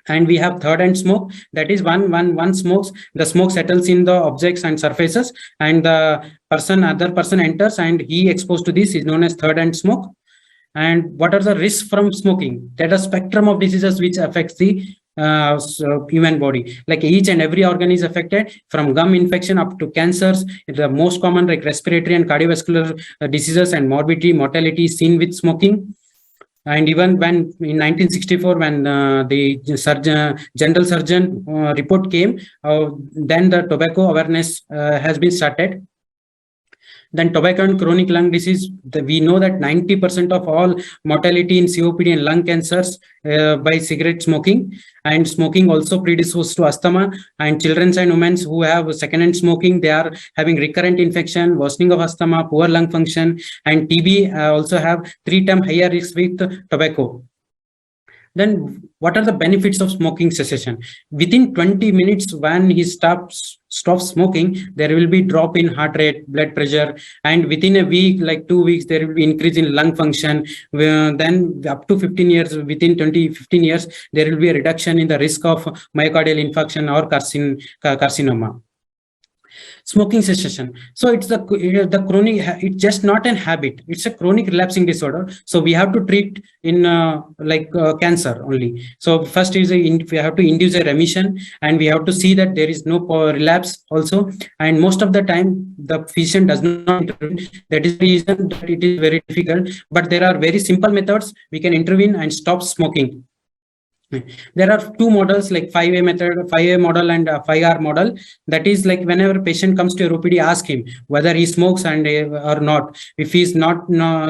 And we have third hand smoke, that is one smokes, the smoke settles in the objects and surfaces, and the other person enters and he exposed to this is known as third hand smoke. And what are the risks from smoking? There are a spectrum of diseases which affects the human body. Like each and every organ is affected, from gum infection up to cancers. The most common like respiratory and cardiovascular diseases and morbidity, mortality is seen with smoking. And even when in 1964, when the general surgeon report came, then the tobacco awareness has been started. Then tobacco and chronic lung disease, we know that 90% of all mortality in COPD and lung cancers by cigarette smoking, and smoking also predisposes to asthma, and children and women who have secondhand smoking, they are having recurrent infection, worsening of asthma, poor lung function, and TB also have 3 times higher risk with tobacco. Then what are the benefits of smoking cessation? Within 20 minutes, when he stops smoking, there will be drop in heart rate, blood pressure, and within a week, like 2 weeks, there will be increase in lung function. Then up to 15 years, within 15 years, there will be a reduction in the risk of myocardial infarction or carcinoma. Smoking cessation. So it's the chronic, it's just not an habit. It's a chronic relapsing disorder. So we have to treat in cancer only. So first is we have to induce a remission, and we have to see that there is no relapse also. And most of the time the physician does not intervene. That is the reason that it is very difficult. But there are very simple methods we can intervene and stop smoking. There are 2 models like 5A method, 5A model and 5R model. That is like whenever patient comes to your OPD, ask him whether he smokes and or not. If he's not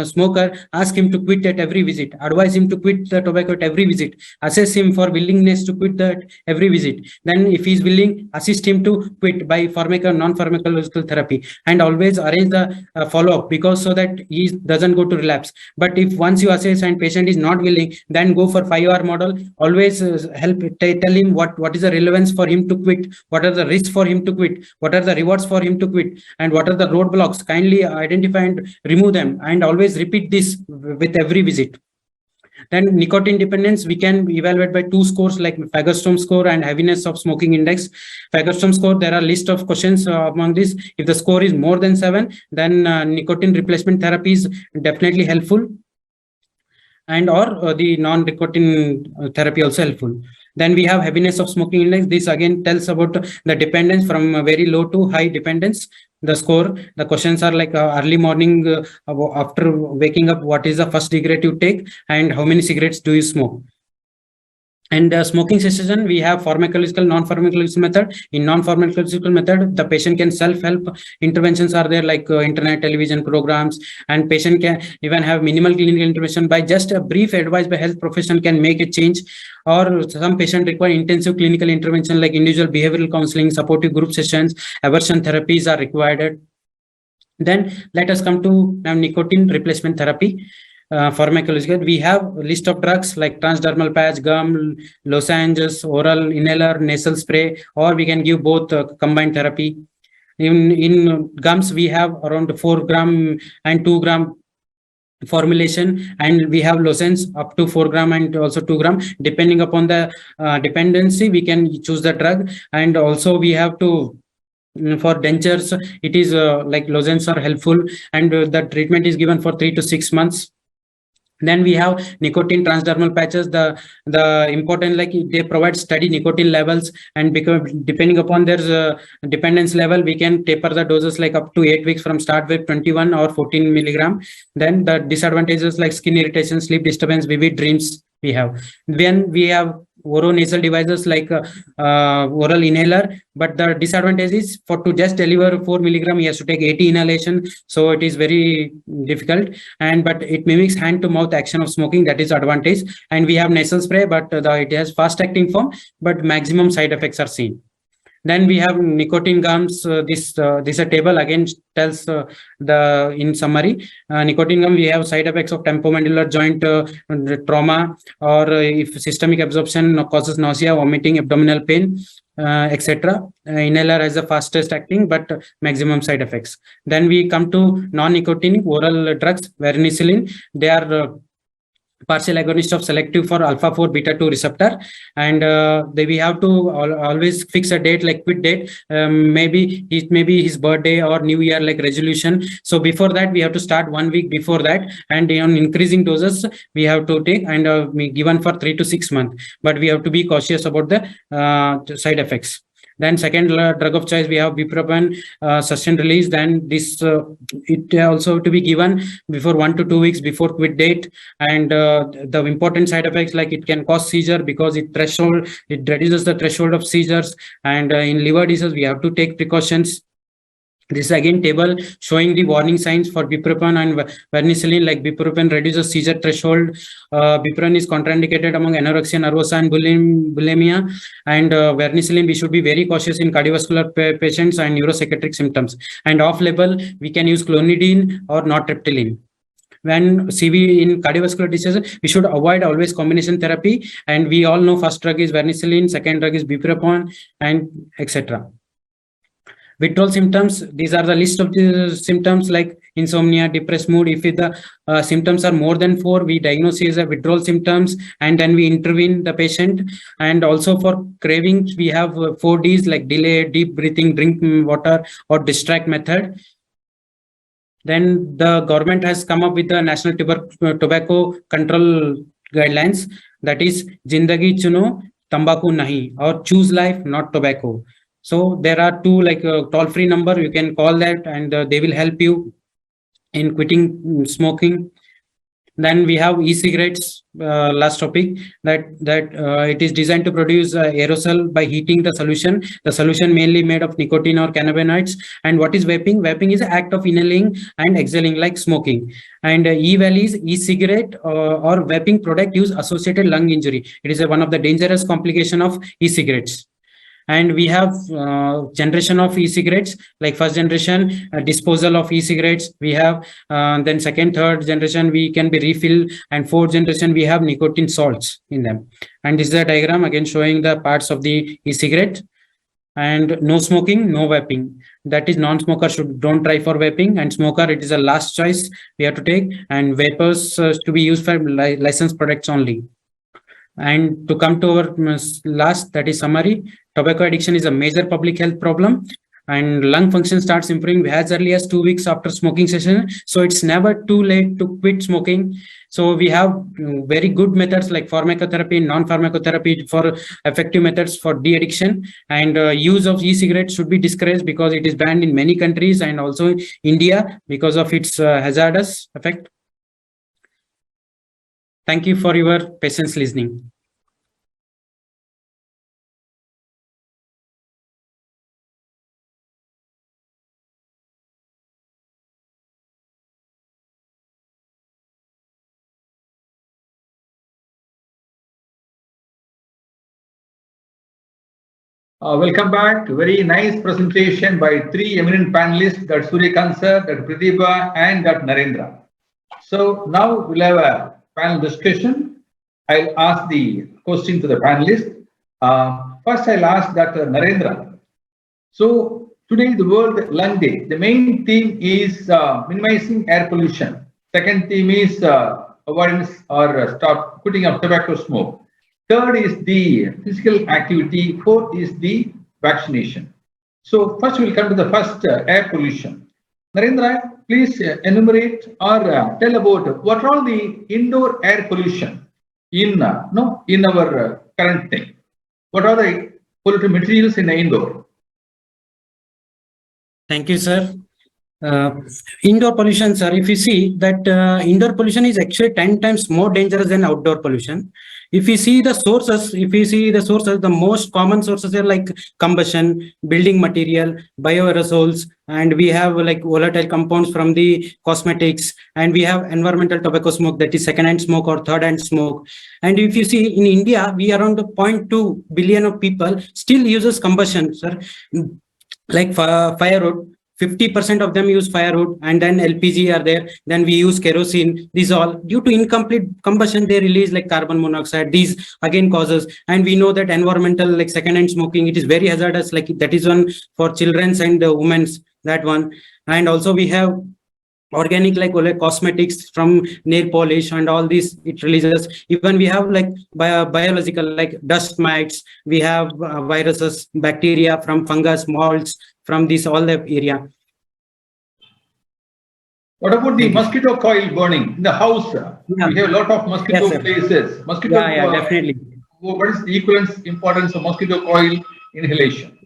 smoker, ask him to quit at every visit. Advise him to quit the tobacco at every visit. Assess him for willingness to quit that every visit. Then if he's willing, assist him to quit by non-pharmacological therapy, and always arrange the follow-up, because so that he doesn't go to relapse. But if once you assess and patient is not willing, then go for 5R model. Always help tell him what is the relevance for him to quit, what are the risks for him to quit, what are the rewards for him to quit, and what are the roadblocks. Kindly identify and remove them, and always repeat this with every visit. Then nicotine dependence, we can evaluate by 2 scores like Fagerstrom score and heaviness of smoking index. Fagerstrom score, there are list of questions among this. If the score is more than 7, then nicotine replacement therapy is definitely helpful, and or the non-nicotine therapy also helpful. Then we have heaviness of smoking index. This again tells about the dependence from very low to high dependence. The score, the questions are like early morning after waking up, what is the first cigarette you take, and how many cigarettes do you smoke. And smoking cessation, we have pharmacological, non-pharmacological method. In non-pharmacological method, the patient can self-help interventions are there, like internet, television programs, and patient can even have minimal clinical intervention. By just a brief advice by health professional can make a change. Or some patient require intensive clinical intervention like individual behavioral counseling, supportive group sessions, aversion therapies are required. Then let us come to now nicotine replacement therapy. Pharmacological, we have a list of drugs like transdermal patch, gum, lozenges, oral inhaler, nasal spray, or we can give both combined therapy. In gums, we have around 4 gram and 2 gram formulation, and we have lozenges up to 4 gram and also 2 gram. Depending upon the dependency, we can choose the drug. And also we have to for dentures, it is like lozenges are helpful, and the treatment is given for 3 to 6 months. Then we have nicotine transdermal patches. The important, like they provide steady nicotine levels, and because depending upon their dependence level, we can taper the doses like up to 8 weeks from start with 21 or 14 milligram. Then the disadvantages like skin irritation, sleep disturbance, vivid dreams we have. Then we have oronasal devices like oral inhaler, but the disadvantage is for to just deliver 4 milligram, he has to take 80 inhalation, so it is very difficult. And but it mimics hand to mouth action of smoking, that is advantage. And we have nasal spray, but it has fast acting form, but maximum side effects are seen. Then we have nicotine gums. This a table again tells the in summary. Nicotine gum, we have side effects of temporomandibular joint trauma, or if systemic absorption causes nausea, vomiting, abdominal pain, etc. Inhaler has the fastest acting but maximum side effects. Then we come to non-nicotinic oral drugs, varenicline. They are partial agonist of selective for alpha 4 beta 2 receptor, and we have to always fix a date, like quit date. Maybe it may be his birthday or new year, like resolution. So before that we have to start 1 week before that, and on increasing doses we have to take, and given for 3 to 6 months, but we have to be cautious about the side effects. Then second drug of choice, we have bupropion, sustained release. Then this it also to be given before 1 to 2 weeks before quit date. And the important side effects, like it can cause seizure because it reduces the threshold of seizures. And in liver disease, we have to take precautions. This is again table showing the warning signs for bupropion and varenicline. Like bupropion reduces seizure threshold. Bupropion is contraindicated among anorexia nervosa and bulimia. And varenicline, we should be very cautious in cardiovascular patients and neuropsychiatric symptoms. And off-label, we can use clonidine or nortriptyline. When CV in cardiovascular diseases, we should avoid always combination therapy. And we all know first drug is varenicline, second drug is bupropion, and etc. Withdrawal symptoms, these are the list of the symptoms like insomnia, depressed mood. If the symptoms are more than 4, we diagnose as a withdrawal symptoms, and then we intervene the patient. And also for cravings, we have 4 Ds like delay, deep breathing, drink water, or distract method. Then the government has come up with the National Tobacco Control Guidelines, that is Jindagi Chuno, Tambaku Nahi, or choose life, not tobacco. So there are 2 like toll-free number, you can call that, and they will help you in quitting smoking. Then we have e-cigarettes, last topic, that it is designed to produce aerosol by heating the solution. The solution mainly made of nicotine or cannabinoids. And what is vaping? Vaping is an act of inhaling and exhaling like smoking. And e-val is e-cigarette or vaping product use associated lung injury. It is one of the dangerous complication of e-cigarettes. And we have generation of e-cigarettes, like first generation, disposal of e-cigarettes. We have then second, third generation, we can be refilled, and fourth generation, we have nicotine salts in them. And this is a diagram again showing the parts of the e-cigarette. And no smoking, no vaping. That is non-smoker don't try for vaping, and smoker, it is a last choice we have to take. And vapors to be used for licensed products only. And to come to our last, that is summary, tobacco addiction is a major public health problem, and lung function starts improving as early as 2 weeks after smoking cessation. So it's never too late to quit smoking. So we have very good methods like pharmacotherapy, non-pharmacotherapy for effective methods for de-addiction. And use of e-cigarettes should be discouraged because it is banned in many countries, and also India because of its hazardous effect. Thank you for your patience listening. Welcome back. Very nice presentation by 3 eminent panelists, that Surya, that Pratibha, and that Narendra. So now we'll have a panel discussion. I'll ask the question to the panelists. First, I'll ask Dr. Narendra. So today, the World Lung Day. The main theme is minimizing air pollution. Second theme is avoidance or stop putting of tobacco smoke. Third is the physical activity. Fourth is the vaccination. So first we'll come to the first air pollution. Narendra, please enumerate or tell about what are the indoor air pollution in in our current thing. What are the polluted materials in the indoor? Thank you, sir. Indoor pollution, sir, if you see that indoor pollution is actually 10 times more dangerous than outdoor pollution. If you see the sources, the most common sources are like combustion, building material, bioaerosols, and we have like volatile compounds from the cosmetics, and we have environmental tobacco smoke, that is second-hand smoke or third-hand smoke. And if you see in India, we around 0.2 billion of people still uses combustion, sir, like firewood. 50% of them use firewood, and then LPG are there. Then we use kerosene. These all due to incomplete combustion, they release like carbon monoxide. These again causes, and we know that environmental like second-hand smoking, it is very hazardous. Like that is one for children's and women's, that one. And also we have organic like cosmetics from nail polish and all this, it releases. Even we have like biological like dust mites, we have viruses, bacteria from fungus, molds from this all the area. What about the mosquito coil burning in the house? We have a lot of mosquito places. Mosquito Definitely. What is the equivalent importance of mosquito coil inhalation?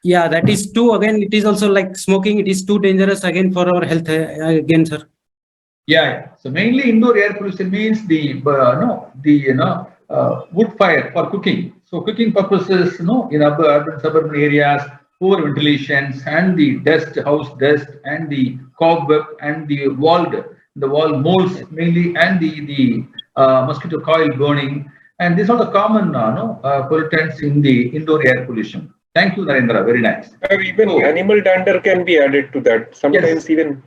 Yeah, that is too. Again, it is also like smoking. It is too dangerous again for our health. Again, sir. Yeah. So mainly indoor air pollution means the wood fire for cooking. So cooking purposes, in urban suburban areas, poor ventilations and the dust, house dust, and the cobweb and the wall molds mainly, and the mosquito coil burning, and these are the common pollutants in the indoor air pollution. Thank you, Narendra. Very nice. Even animal dander can be added to that. Sometimes even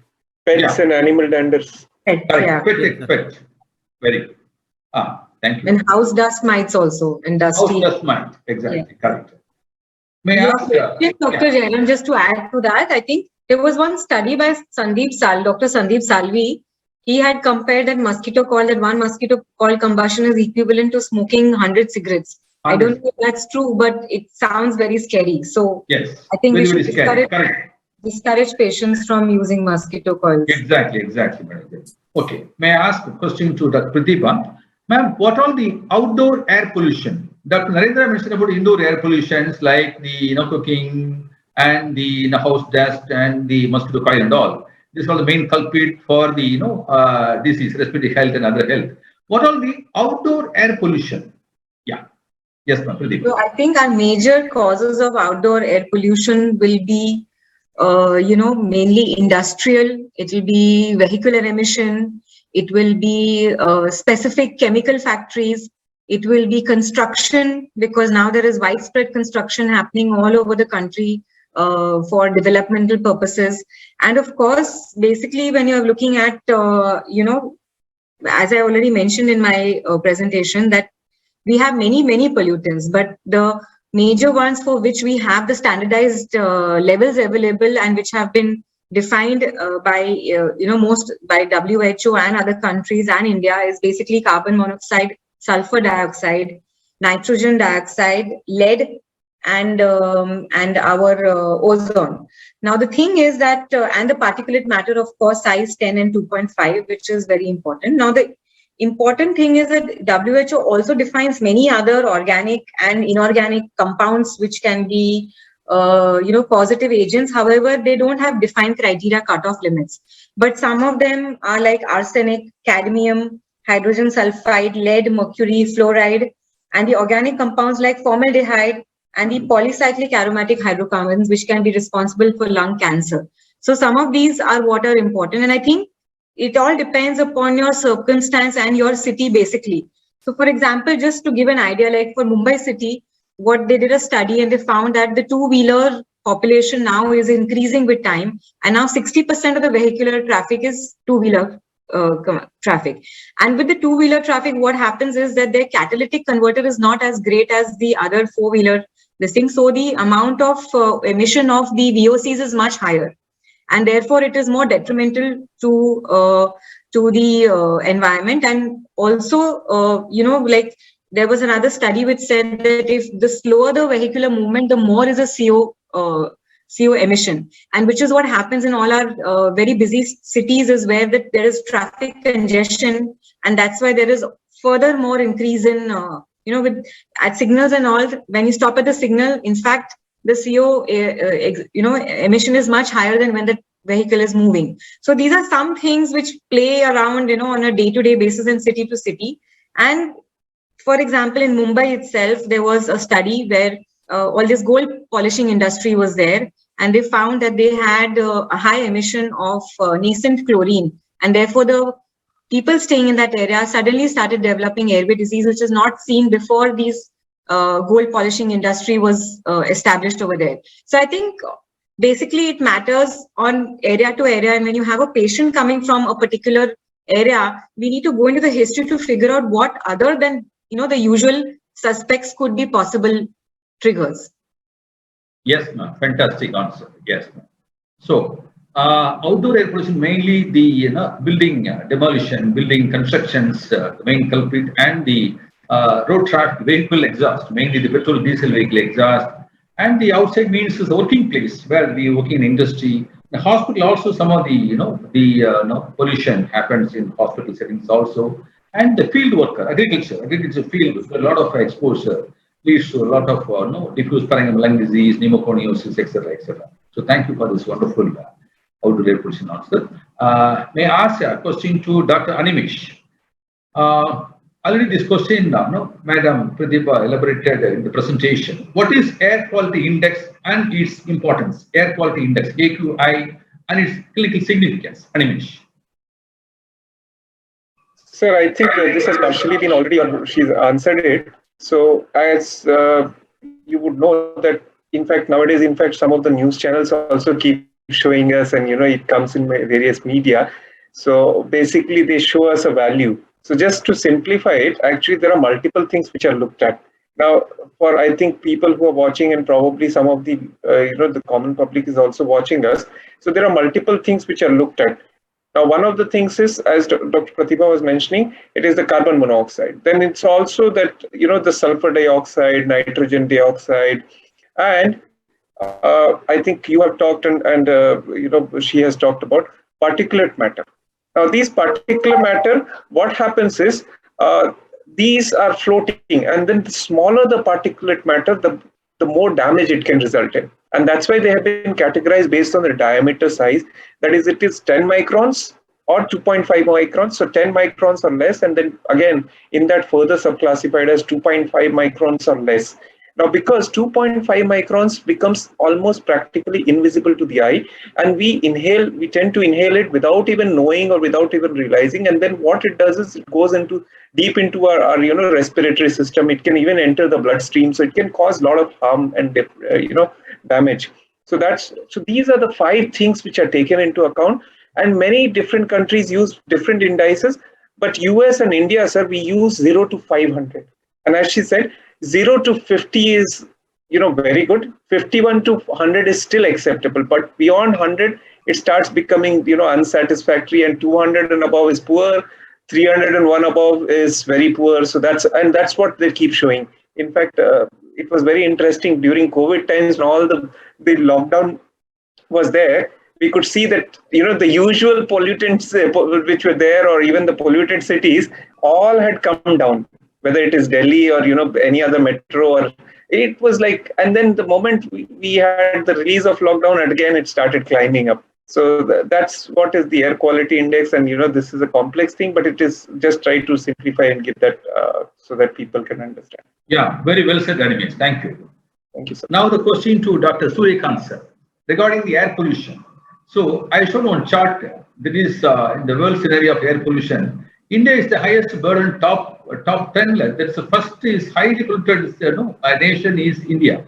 pets and animal danders. Pet. Very good. Thank you. And house dust mites also. And dusty. House dust mite. Exactly. Correct. May I ask? Dr. Jayaraman, just to add to that, I think there was one study by Dr. Sandeep Salvi. He had compared that mosquito coil, that one mosquito coil combustion is equivalent to smoking 100 cigarettes. I don't know if that's true, but it sounds very scary. So yes, I think we should discourage patients from using mosquito coils. Exactly. Okay. May I ask a question to Dr. Pratibha? Ma'am, what are the outdoor air pollution? Dr. Narendra mentioned about indoor air pollutions like the cooking and the house dust and the mosquito coil and all. These are the main culprit for the disease, respiratory health and other health. What are the outdoor air pollution? Yeah. Yes, ma'am. So I think our major causes of outdoor air pollution will be, mainly industrial. It will be vehicular emission. It will be specific chemical factories. It will be construction, because now there is widespread construction happening all over the country for developmental purposes. And of course, basically, when you're looking at, as I already mentioned in my presentation, that we have many pollutants, but the major ones for which we have the standardized levels available and which have been defined by by WHO and other countries and India is basically carbon monoxide, sulfur dioxide, nitrogen dioxide, lead, and our ozone. Now the thing is that and the particulate matter, of course, size 10 and 2.5, which is very important. Now the important thing is that WHO also defines many other organic and inorganic compounds which can be positive agents. However, they don't have defined criteria cutoff limits. But some of them are like arsenic, cadmium, hydrogen sulfide, lead, mercury, fluoride, and the organic compounds like formaldehyde and the polycyclic aromatic hydrocarbons, which can be responsible for lung cancer. So some of these are what are important. And I think it all depends upon your circumstance and your city, basically. So for example, just to give an idea, like for Mumbai city, what they did a study and they found that the two-wheeler population now is increasing with time. And now 60% of the vehicular traffic is two-wheeler traffic. And with the two-wheeler traffic, what happens is that their catalytic converter is not as great as the other four-wheeler listing. So the amount of emission of the VOCs is much higher. And therefore, it is more detrimental to to the environment. And also, like there was another study which said that if the slower the vehicular movement, the more is a CO emission, and which is what happens in all our very busy cities, is where there is traffic congestion, and that's why there is further more increase in with at signals and all. When you stop at the signal, in fact, the CO emission is much higher than when the vehicle is moving. So these are some things which play around on a day-to-day basis in city to city. And for example, in Mumbai itself, there was a study where all this gold polishing industry was there, and they found that they had a high emission of nascent chlorine, and therefore the people staying in that area suddenly started developing airway disease, which is not seen before these gold polishing industry was established over there. So I think basically it matters on area to area, and when you have a patient coming from a particular area, we need to go into the history to figure out what other than the usual suspects could be possible triggers. Yes, ma'am. Fantastic answer. Yes, ma'am. So, outdoor air pollution, mainly the building demolition, building constructions, the main culprit, and the road traffic vehicle exhaust, mainly the petrol diesel vehicle exhaust, and the outside means is the working place where we work in industry. The hospital also, some of the pollution happens in hospital settings also, and the field worker, agriculture field, a lot of exposure leads to a lot of diffuse pharyngeal lung disease, pneumoconiosis, etc., etc. So thank you for this wonderful outdoor air pollution answer. May I ask a question to Dr. Animesh? Already this question, Madam Pratibha elaborated in the presentation. What is air quality index and its importance? Air quality index, AQI, and its clinical significance. Animesh. Sir, I think this has partially been already she's answered it. So as you would know that, in fact, nowadays, some of the news channels also keep showing us, and it comes in various media. So basically, they show us a value. So just to simplify it, actually, there are multiple things which are looked at. Now, for I think people who are watching, and probably some of the the common public is also watching us. So there are multiple things which are looked at. Now, one of the things is, as Dr. Pratibha was mentioning, it is the carbon monoxide. Then it's also that, the sulfur dioxide, nitrogen dioxide, and I think you have talked and she has talked about particulate matter. Now, these particulate matter, what happens is these are floating, and then the smaller the particulate matter, the more damage it can result in. And that's why they have been categorized based on the diameter size. That is, it is 10 microns or 2.5 microns. So 10 microns or less. And then again, in that further subclassified as 2.5 microns or less. Now, because 2.5 microns becomes almost practically invisible to the eye, and we tend to inhale it without even knowing or without even realizing. And then what it does is it goes deep into our respiratory system. It can even enter the bloodstream. So it can cause a lot of harm and damage. So these are the 5 things which are taken into account, and many different countries use different indices, but US and India, sir, we use 0 to 500. And as she said, 0 to 50 is very good. 51 to 100 is still acceptable, but beyond 100 it starts becoming unsatisfactory, and 200 and above is poor, 301 above is very poor. So that's what they keep showing. In fact, it was very interesting during COVID times, when all the lockdown was there. We could see that the usual pollutants which were there, or even the polluted cities, all had come down. Whether it is Delhi or any other metro, or it was like, and then the moment we had the release of lockdown, and again it started climbing up. So that's what is the air quality index, and this is a complex thing, but it is just try to simplify and give that so that people can understand. Yeah, very well said, Animesh. Thank you. Thank you, sir. Now the question to Dr. Surya, sir, regarding the air pollution. So I showed one chart that is in the world scenario of air pollution. India is the highest burden, top 10. That's the first is highly polluted nation is India.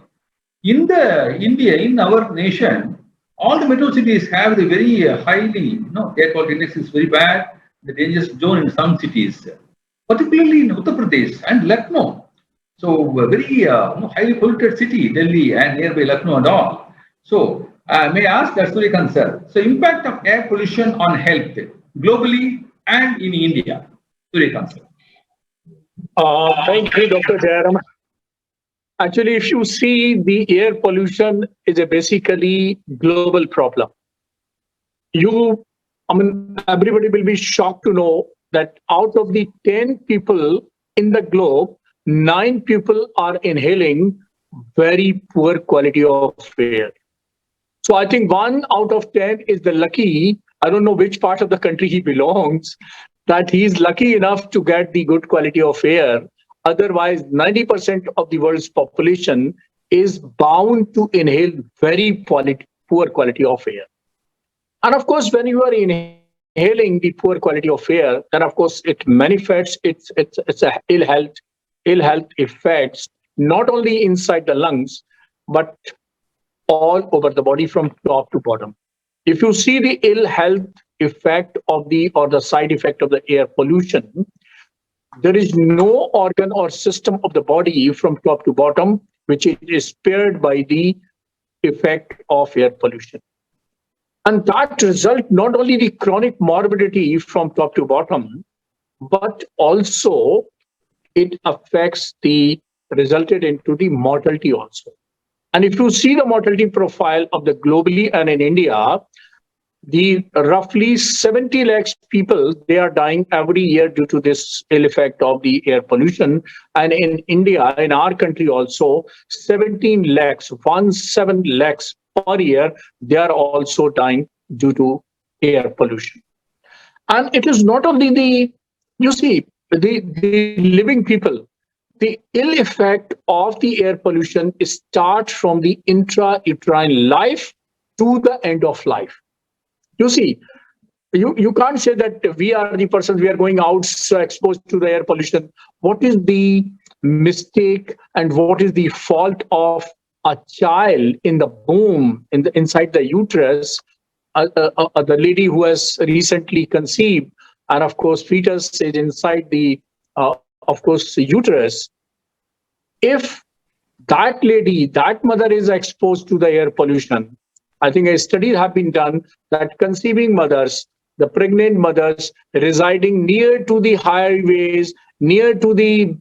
In our nation, all the metro cities have the very highly, air quality index is very bad. The dangerous zone in some cities, particularly in Uttar Pradesh and Lucknow. So very highly polluted city, Delhi and nearby Lucknow and all. So may I ask Surya, sir, so impact of air pollution on health globally and in India? Surya, Thank you, Dr. Jayaraman. Actually, if you see, the air pollution is a basically global problem. Everybody will be shocked to know that out of the 10 people in the globe, 9 people are inhaling very poor quality of air. So I think 1 out of 10 is the lucky, I don't know which part of the country he belongs, that he's lucky enough to get the good quality of air. Otherwise, 90% of the world's population is bound to inhale very poor quality of air. And of course, when you are inhaling the poor quality of air, then of course it manifests it's a ill health effects, not only inside the lungs, but all over the body from top to bottom. If you see the ill health effect of the side effect of the air pollution, there is no organ or system of the body from top to bottom which is spared by the effect of air pollution. And that result not only the chronic morbidity from top to bottom, but also it affects the resulted into the mortality also. And if you see the mortality profile of the globally and in India, the roughly 70 lakhs people, they are dying every year due to this ill effect of the air pollution. And in India, in our country also, 17 lakhs per year, they are also dying due to air pollution. And it is not only the living people. The ill effect of the air pollution starts from the intrauterine life to the end of life. You see, you can't say that we are the persons, we are going out so exposed to the air pollution. What is the mistake and what is the fault of a child in the womb, inside the uterus, the lady who has recently conceived, and of course fetus is inside the uterus. If that lady, that mother is exposed to the air pollution, I think a study have been done that conceiving mothers, the pregnant mothers residing near to the highways, near to the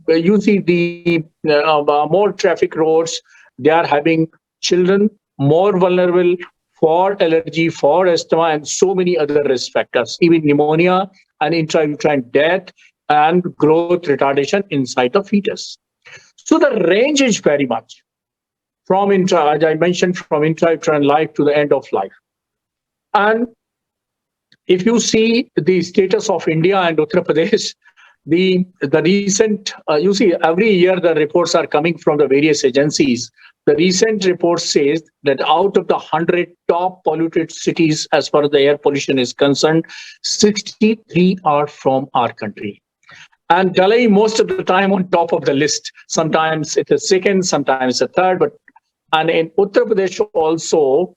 more traffic roads, they are having children more vulnerable for allergy, for asthma, and so many other risk factors, even pneumonia and intrauterine death and growth retardation inside the fetus. So the range is very much from as I mentioned, from intrauterine life to the end of life. And if you see the status of India and Uttar Pradesh, the recent, you see, every year the reports are coming from the various agencies. The recent report says that out of the 100 top polluted cities as far as the air pollution is concerned, 63 are from our country. And Delhi, most of the time on top of the list. Sometimes it's a second, sometimes a third. And in Uttar Pradesh also,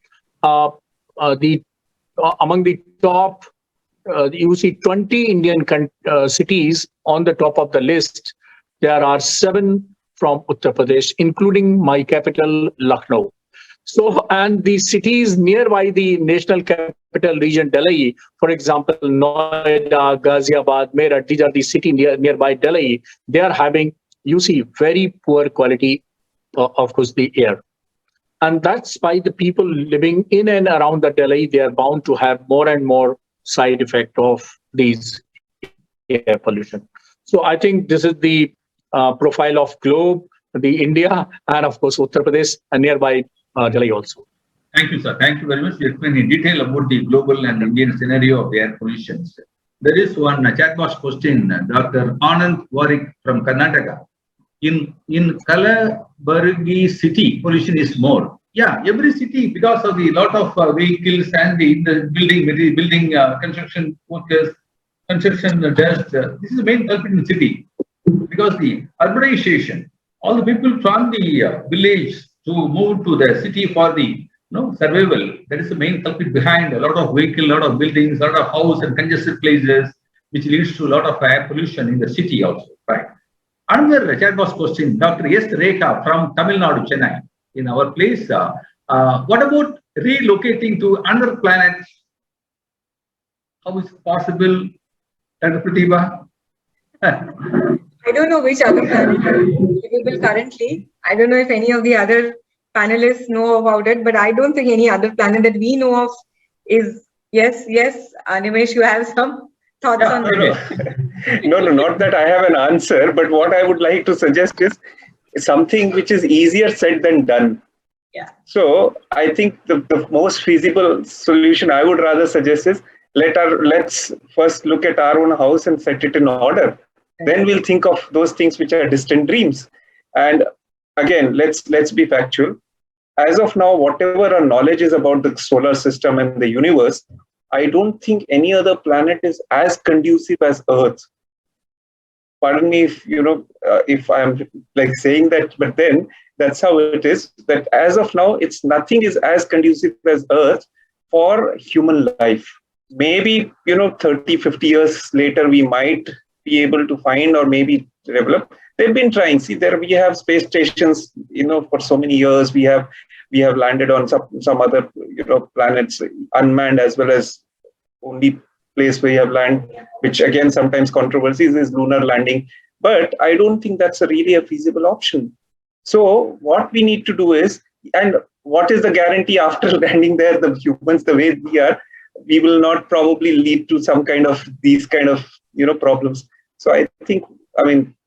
among the top, you see 20 Indian cities on the top of the list. There are 7 from Uttar Pradesh, including my capital, Lucknow. So, and the cities nearby the national capital region, Delhi, for example, Noida, Ghaziabad, Meerut, these are the cities nearby Delhi. They are having, you see, very poor quality, of course, the air. And that's why the people living in and around the Delhi, they are bound to have more and more side effect of these air pollution. So I think this is the profile of globe, the India, and of course, Uttar Pradesh and nearby Delhi also. Thank you, sir. Thank you very much. You explained in detail about the global and Indian scenario of air pollution. There is one chat box question, Dr. Anand Warwick from Karnataka. In Kalaburgi city, pollution is more. Yeah, every city, because of the lot of vehicles and the building construction workers, construction dust. This is the main culprit in the city, because the urbanization, all the people from the village to move to the city for the survival. That is the main culprit behind a lot of vehicle, a lot of buildings, a lot of house and congested places, which leads to a lot of air pollution in the city also. Right. Another chat box question, Dr. S. Rekha from Tamil Nadu, Chennai. In our place, what about relocating to another planet? How is it possible? Dr. Pratibha? I don't know which other planet is livable currently. I don't know if any of the other panelists know about it, but I don't think any other planet that we know of is. Yes, Animesh, you have some thoughts on that? No, not that I have an answer, but what I would like to suggest is something which is easier said than done. Yeah. So I think the most feasible solution I would rather suggest is let's first look at our own house and set it in order. Then we'll think of those things which are distant dreams. And again, let's be factual. As of now, whatever our knowledge is about the solar system and the universe, I don't think any other planet is as conducive as Earth. Pardon me if I'm like saying that, but then that's how it is. That as of now, nothing is as conducive as Earth for human life. Maybe 30, 50 years later, we might be able to find or maybe develop. They've been trying. See, there we have space stations. For so many years, we have landed on some other planets, unmanned as well as only place where you have land, which again sometimes controversies is lunar landing. But I don't think that's really a feasible option. So what we need to do is, and what is the guarantee after landing there, the humans, the way we are, we will not probably lead to some kind of these kind of problems. So I think,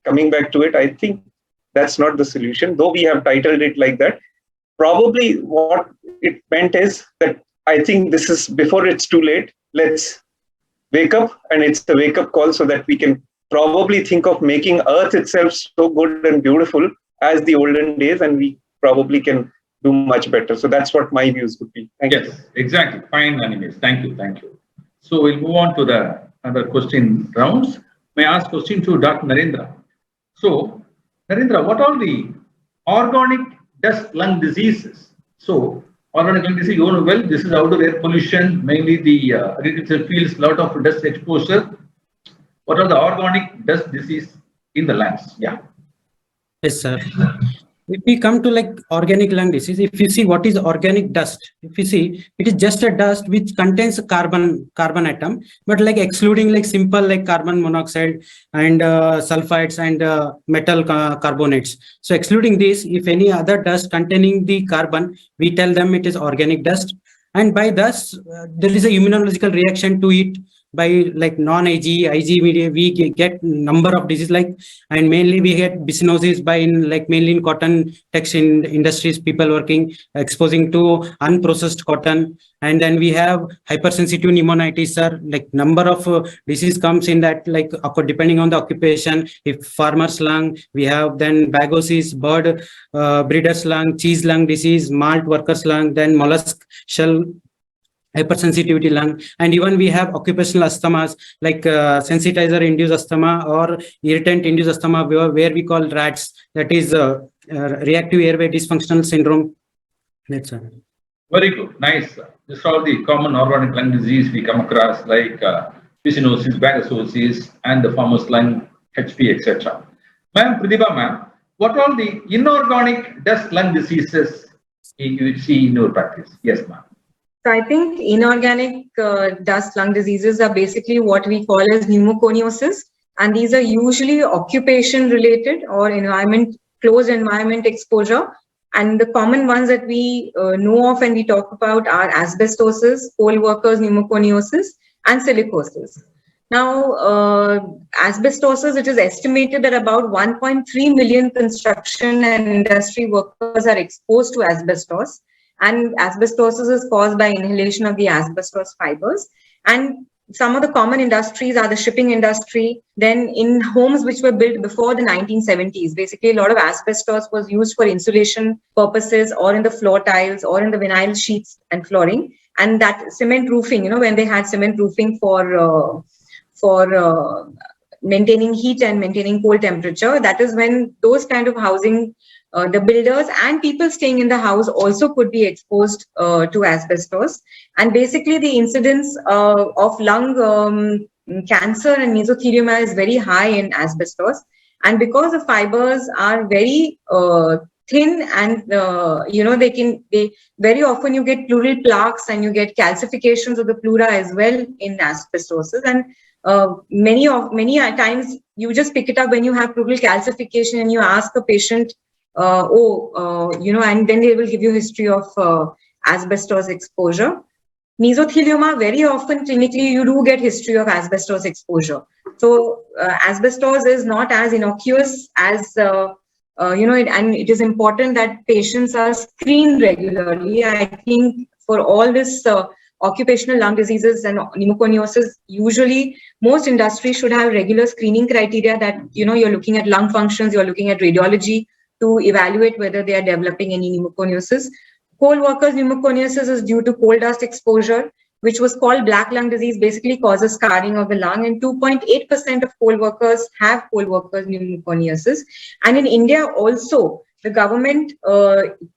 coming back to it, I think that's not the solution, though we have titled it like that. Probably what it meant is that I think this is before it's too late. Let's wake up, and it's a wake up call so that we can probably think of making Earth itself so good and beautiful as the olden days, and we probably can do much better. So that's what my views would be. Thank you. Exactly. Fine, Animesh. Thank you. So we'll move on to the other question rounds. May I ask question to Dr. Narendra? So, Narendra, what are the organic dust lung diseases? So, organic lung disease, you know well, this is outdoor air pollution, mainly the agriculture fields, lot of dust exposure. What are the organic dust disease in the lungs? Yeah. Yes, sir. If we come to like organic lung disease, if you see what is organic dust, if you see, it is just a dust which contains carbon atom, but like excluding like simple like carbon monoxide and sulfides and metal carbonates. So excluding this, if any other dust containing the carbon, we tell them it is organic dust. And by thus, there is a immunological reaction to it. By like non-IG, IG media, we get number of diseases like, and mainly we get byssinosis by mainly in cotton textile industries, people working, exposing to unprocessed cotton. And then we have hypersensitive pneumonitis, sir, like number of disease comes in that, like depending on the occupation. If farmer's lung, we have then bagosis, bird breeder's lung, cheese lung disease, malt worker's lung, then mollusk shell hypersensitivity lung, and even we have occupational asthmas like sensitizer induced asthma or irritant induced asthma, where we call RADS, that is reactive airway dysfunctional syndrome. That's all. Very good, nice. These are the common organic lung disease we come across, like byssinosis, bagosis, and the farmer's lung, HP, etc. Ma'am, Pratibha ma'am, what are the inorganic dust lung diseases you see in your practice? Yes, ma'am. So I think inorganic dust lung diseases are basically what we call as pneumoconiosis, and these are usually occupation related or closed environment exposure. And the common ones that we know of and we talk about are asbestosis, coal workers pneumoconiosis, and silicosis. Now, asbestosis, it is estimated that about 1.3 million construction and industry workers are exposed to asbestos. And asbestosis is caused by inhalation of the asbestos fibers. And some of the common industries are the shipping industry. Then in homes which were built before the 1970s, basically a lot of asbestos was used for insulation purposes, or in the floor tiles, or in the vinyl sheets and flooring. And that cement roofing, when they had cement roofing for maintaining heat and maintaining cold temperature, that is when those kind of housing, the builders and people staying in the house also could be exposed to asbestos. And basically the incidence of lung cancer and mesothelioma is very high in asbestos. And because the fibers are very thin and, they very often you get pleural plaques and you get calcifications of the pleura as well in asbestosis. And many times you just pick it up when you have pleural calcification and you ask a patient, and then they will give you a history of asbestos exposure. Mesothelioma, very often clinically you do get history of asbestos exposure. So asbestos is not as innocuous as and it is important that patients are screened regularly. I think for all this occupational lung diseases and pneumoconiosis, usually most industries should have regular screening criteria that you're looking at lung functions, you're looking at radiology to evaluate whether they are developing any pneumoconiosis. Coal workers pneumoconiosis is due to coal dust exposure, which was called black lung disease, basically causes scarring of the lung, and 2.8% of coal workers have coal workers pneumoconiosis. And in India also, the government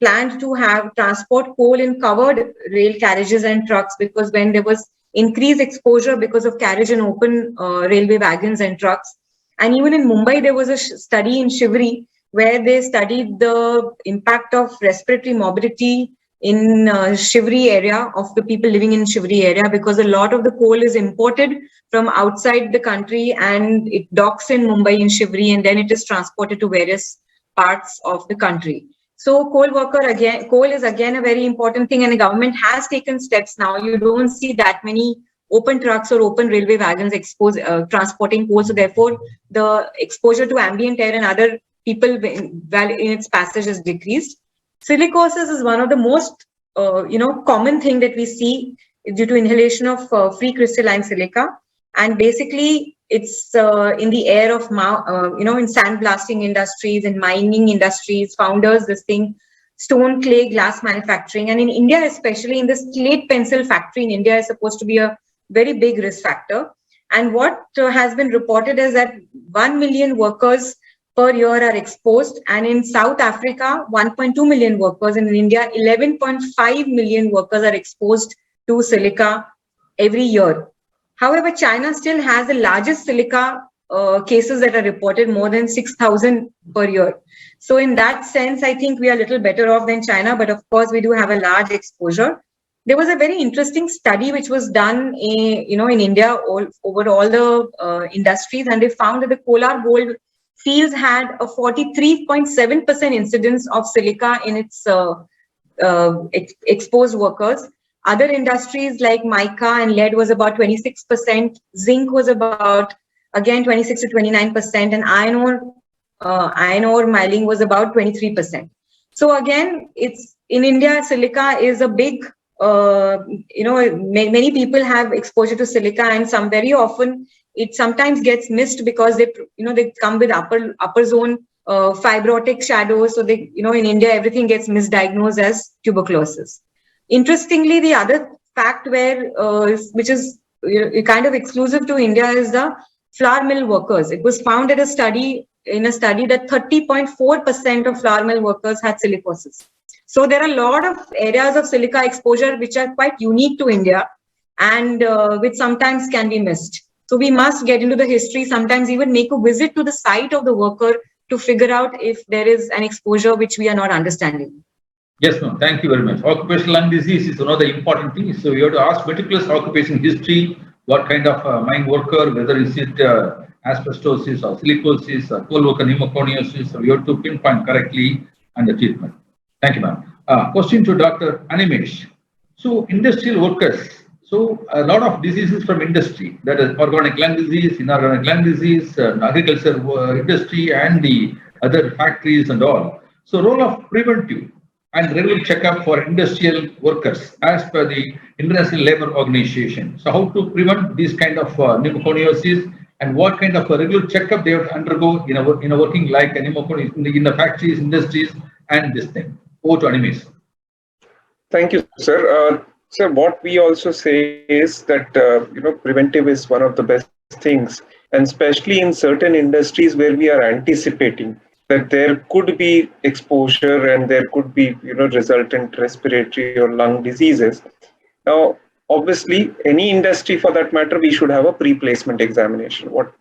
planned to have transport coal in covered rail carriages and trucks, because when there was increased exposure because of carriage in open railway wagons and trucks. And even in Mumbai, there was a study in Shivri where they studied the impact of respiratory morbidity in Shivri area of the people living in Shivri area, because a lot of the coal is imported from outside the country and it docks in Mumbai in Shivri, and then it is transported to various parts of the country. So coal is again a very important thing, and the government has taken steps now. You don't see that many open trucks or open railway wagons transporting coal. So therefore, the exposure to ambient air and other people in its passage is decreased. Silicosis is one of the most common thing that we see due to inhalation of free crystalline silica, and basically it's in the air of in sandblasting industries, in mining industries, founders, this thing, stone, clay, glass manufacturing, and in India especially, in the slate pencil factory in India is supposed to be a very big risk factor. And what has been reported is that 1 million workers per year are exposed, and in South Africa 1.2 million workers, and in India 11.5 million workers are exposed to silica every year. However, China still has the largest silica cases that are reported, more than 6,000 per year. So in that sense, I think we are a little better off than China, but of course we do have a large exposure. There was a very interesting study which was done in India over all the industries, and they found that the Kolar gold fields had a 43.7% incidence of silica in its exposed workers. Other industries like mica and lead was about 26%, zinc was about, again, 26 to 29%, and iron ore mining was about 23%. So again, it's in India, silica is a big, many people have exposure to silica, and some very often it sometimes gets missed because they come with upper zone fibrotic shadows. So they, in India, everything gets misdiagnosed as tuberculosis. Interestingly, the other fact which is kind of exclusive to India is the flour mill workers. It was found in a study that 30.4% of flour mill workers had silicosis. So there are a lot of areas of silica exposure which are quite unique to India and which sometimes can be missed. So we must get into the history, sometimes even make a visit to the site of the worker to figure out if there is an exposure which we are not understanding. Yes, ma'am. Thank you very much. Occupational lung disease is one of the important things. So we have to ask meticulous occupation history, what kind of mine worker, whether is it asbestosis or silicosis or coal worker pneumoconiosis. So we have to pinpoint correctly and the treatment. Thank you, ma'am. Question to Dr. Animesh. So industrial workers. So a lot of diseases from industry, that is organic lung disease, inorganic lung disease, agriculture industry, and the other factories and all. So role of preventive and regular checkup for industrial workers as per the International Labour Organization. So how to prevent this kind of pneumoconiosis, and what kind of a regular checkup they have to undergo in a working like a pneumoconiosis in the factories, industries, and this thing. Over to Animesh. Thank you, sir. Sir, what we also say is that preventive is one of the best things, and especially in certain industries where we are anticipating that there could be exposure and there could be resultant respiratory or lung diseases. Now, obviously, any industry for that matter, we should have a pre-placement examination. When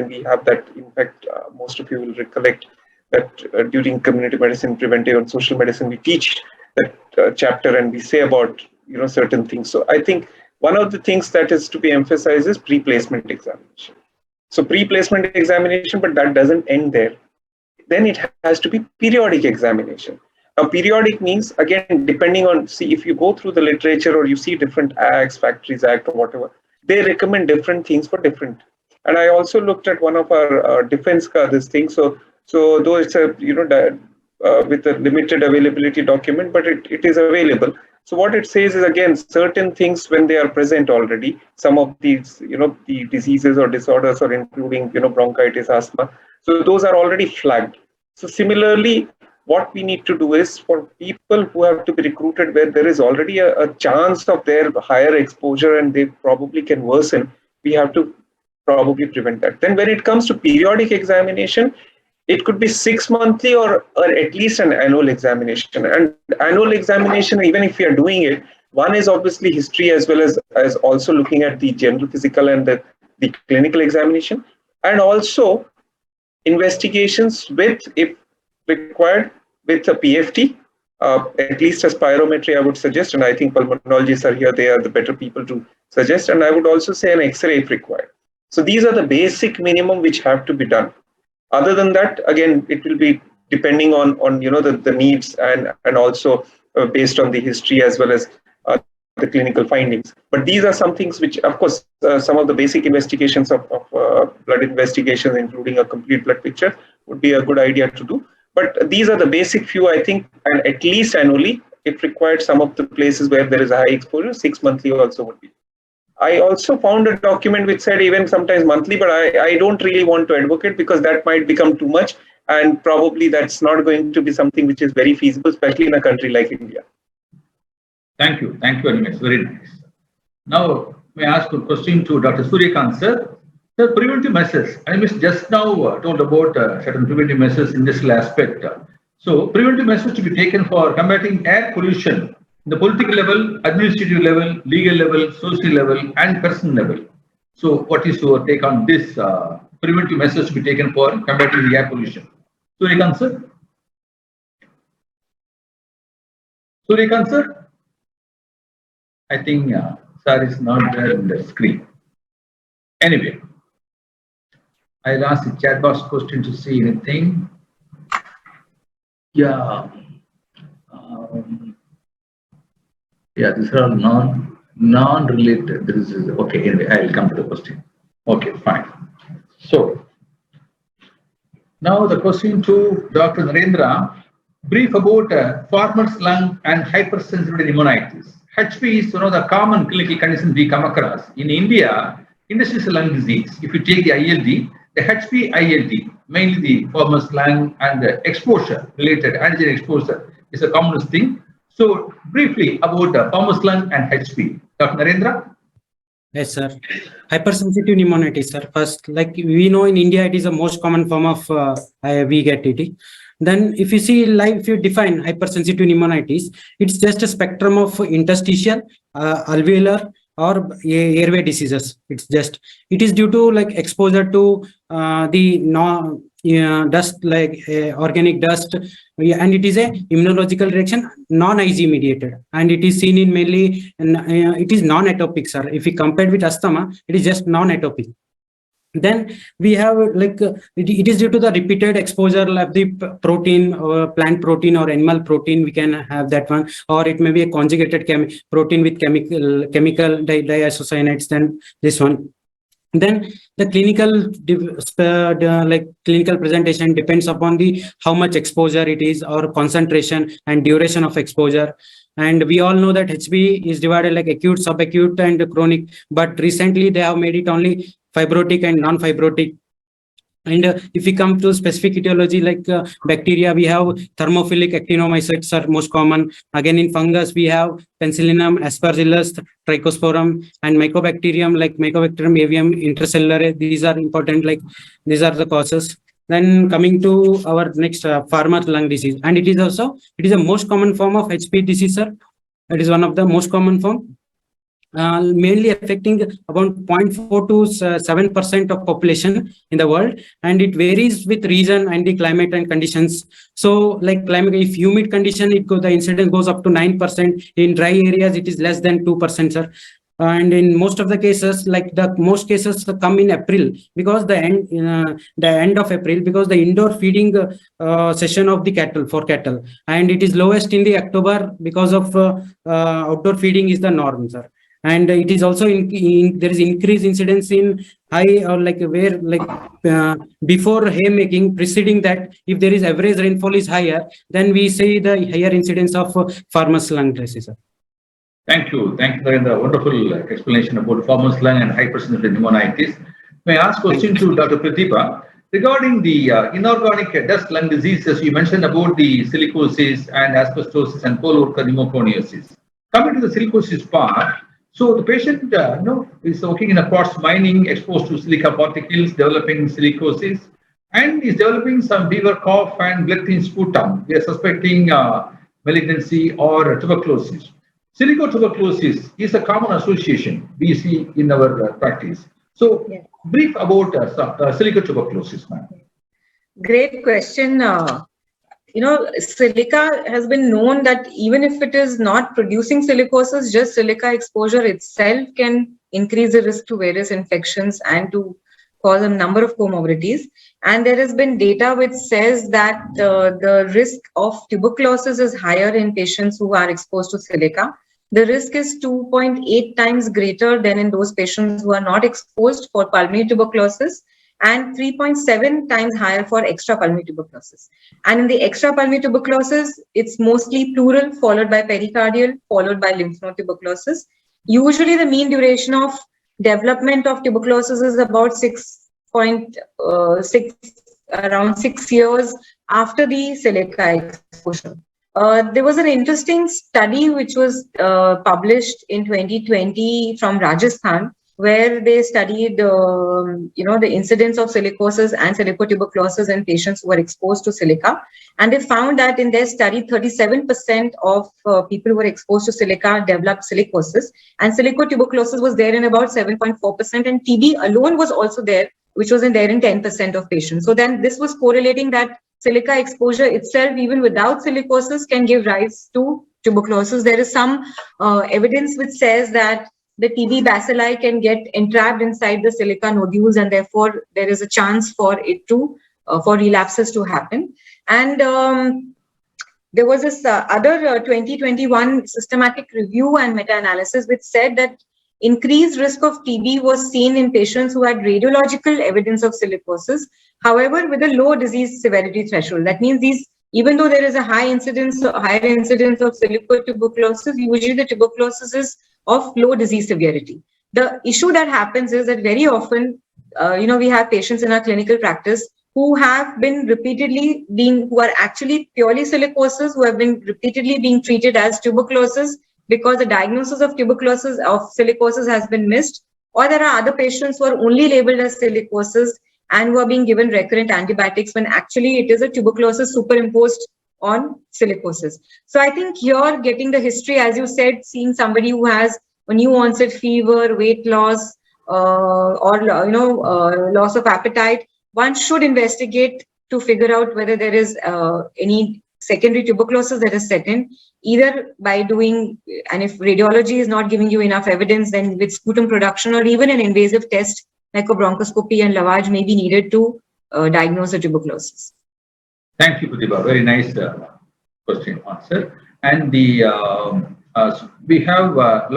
we have that, in fact, most of you will recollect that during community medicine, preventive and social medicine, we teach that chapter and we say about certain things. So I think one of the things that is to be emphasized is pre-placement examination. So pre-placement examination, but that doesn't end there. Then it has to be periodic examination. Now, periodic means, again, depending on, see, if you go through the literature or you see different acts, Factories Act or whatever, they recommend different things for different. And I also looked at one of our defense this thing. So though it's a, with a limited availability document, but it is available. So what it says is, again, certain things when they are present already, some of these, the diseases or disorders are including, bronchitis, asthma. So those are already flagged. So similarly, what we need to do is for people who have to be recruited where there is already a chance of their higher exposure and they probably can worsen, we have to probably prevent that. Then when it comes to periodic examination, it could be 6 monthly or at least an annual examination. And annual examination, even if we are doing it, one is obviously history as well as also looking at the general physical and the clinical examination, and also investigations with, if required, with a PFT, at least a spirometry I would suggest, and I think pulmonologists are here, they are the better people to suggest, and I would also say an X-ray if required. So these are the basic minimum which have to be done. Other than that, again, it will be depending on the needs and also based on the history as well as the clinical findings. But these are some things which, of course, some of the basic investigations of blood investigations, including a complete blood picture, would be a good idea to do. But these are the basic few, I think, and at least annually, if required, some of the places where there is a high exposure, 6 monthly also would be. I also found a document which said even sometimes monthly, but I don't really want to advocate because that might become too much. And probably that's not going to be something which is very feasible, especially in a country like India. Thank you, Animesh. Very nice. Now, may I ask a question to Dr. Surya, sir? Sir, preventive measures. Animesh just now told about certain preventive measures in this aspect. So, preventive measures to be taken for combating air pollution, the political level, administrative level, legal level, social level, and personal level. So, what is your take on this preventive measures to be taken for combating the air pollution? Surya, sir? Surya, sir? I think sir is not there in the screen. Anyway, I'll ask the chat box question to see anything. Yeah. Yeah, these are all non-related. There is okay. Anyway, I will come to the question. Okay, fine. So now the question to Dr. Narendra. Brief about farmer's lung and hypersensitivity pneumonitis. HP is one of the common clinical conditions we come across. In India, interstitial lung disease, if you take the ILD, the HP-ILD, mainly the farmer's lung and the exposure related antigen exposure is a commonest thing. So briefly about farmer's lung and HP. Dr. Narendra? Yes, sir. Hypersensitive pneumonitis, sir. First, like we know in India, it is the most common form of we get it. Then if you see, like if you define hypersensitive pneumonitis, it's just a spectrum of interstitial, alveolar, or airway diseases. It is due to like exposure to the dust, like organic dust, and it is a immunological reaction, non-IG mediated, and it is seen in mainly, it is non-atopic, sir. If we compare with asthma, it is just non-atopic. Then we have like it is due to the repeated exposure of the protein, or plant protein or animal protein. We can have that one, or it may be a conjugated protein with chemical diisocyanates. Then this one. Then the clinical presentation depends upon the how much exposure it is, or concentration and duration of exposure. And we all know that HB is divided like acute, subacute, and chronic. But recently they have made it only fibrotic and non-fibrotic. And if we come to specific etiology, like bacteria, we have thermophilic actinomycetes are most common. Again, in fungus, we have Penicillium, Aspergillus, Trichosporum, and Mycobacterium, like Mycobacterium avium intracellular. These are important, like these are the causes. Then coming to our next farmer's lung disease, and it is a most common form of HP disease, sir. It is one of the most common form. Mainly affecting about 0.4 to 7% of population in the world, and it varies with region and the climate and conditions. So like climate, if humid condition, the incidence goes up to 9%. In dry areas, it is less than 2%, sir. and in most of the cases, like the most cases come in April, because the end of April, because the indoor feeding session of the cattle, and it is lowest in the October, because of outdoor feeding is the norm, sir. And it is also there is increased incidence in high, or like where, like before haymaking, preceding that, if there is average rainfall is higher, then we see the higher incidence of farmers lung disease, sir. Thank you, Narendra. Wonderful explanation about farmer's lung and high percentage of pneumonitis. May I ask question to Dr. Pratibha regarding the inorganic dust lung diseases? You mentioned about the silicosis and asbestosis and colorectal pneumoconiosis. Coming to the silicosis part, so the patient is working in a quartz mining, exposed to silica particles, developing silicosis, and is developing some fever, cough, and blood thin sputum. We are suspecting malignancy or tuberculosis. Silicotuberculosis is a common association we see in our practice. So, brief about silicotuberculosis, ma'am. Great question. Silica has been known that even if it is not producing silicosis, just silica exposure itself can increase the risk to various infections and to cause a number of comorbidities. And there has been data which says that the risk of tuberculosis is higher in patients who are exposed to silica. The risk is 2.8 times greater than in those patients who are not exposed for pulmonary tuberculosis, and 3.7 times higher for extrapulmonary tuberculosis. And in the extrapulmonary tuberculosis, it's mostly pleural, followed by pericardial, followed by lymph node tuberculosis. Usually the mean duration of development of tuberculosis is about around 6 years after the silica exposure. There was an interesting study which was published in 2020 from Rajasthan, where they studied, the incidence of silicosis and silicotuberculosis in patients who were exposed to silica. And they found that in their study, 37% of people who were exposed to silica developed silicosis, and silicotuberculosis was there in about 7.4%, and TB alone was also there, which was there in 10% of patients. So then this was correlating that silica exposure itself, even without silicosis, can give rise to tuberculosis. There is some evidence which says that the TB bacilli can get entrapped inside the silica nodules, and therefore there is a chance for it to, for relapses to happen. And there was this other 2021 systematic review and meta-analysis which said that increased risk of TB was seen in patients who had radiological evidence of silicosis, however, with a low disease severity threshold. That means even though there is a higher incidence of silicotuberculosis, usually the tuberculosis is of low disease severity. The issue that happens is that very often, we have patients in our clinical practice who have been who are actually purely silicosis, who have been repeatedly being treated as tuberculosis, because the diagnosis of silicosis has been missed, or there are other patients who are only labeled as silicosis and who are being given recurrent antibiotics when actually it is a tuberculosis superimposed on silicosis. So I think here, getting the history, as you said, seeing somebody who has a new onset fever, weight loss, or loss of appetite, one should investigate to figure out whether there is any secondary tuberculosis that is set in, either by doing, and if radiology is not giving you enough evidence, then with sputum production or even an invasive test like a bronchoscopy and lavage may be needed to diagnose the tuberculosis. Thank you, Pratibha. Very nice question answer. And we have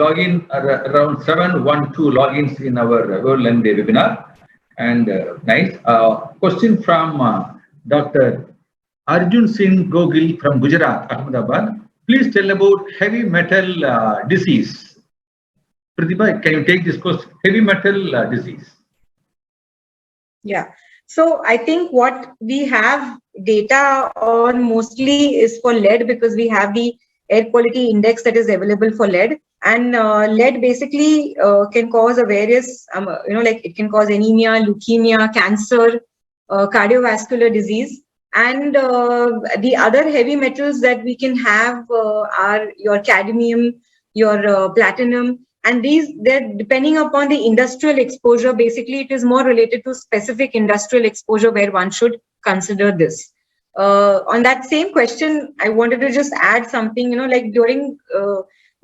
login around 712 logins in our World Lung Day webinar. And nice question from Dr. Arjun Singh Gogil from Gujarat, Ahmedabad. Please tell about heavy metal disease. Pratibha, can you take this question? Heavy metal disease. Yeah. So I think what we have data on mostly is for lead, because we have the air quality index that is available for lead. And lead basically can cause a various, it can cause anemia, leukemia, cancer, cardiovascular disease. And the other heavy metals that we can have are your cadmium, your platinum, and they're depending upon the industrial exposure. Basically, it is more related to specific industrial exposure where one should consider this. On that same question, I wanted to just add something, like during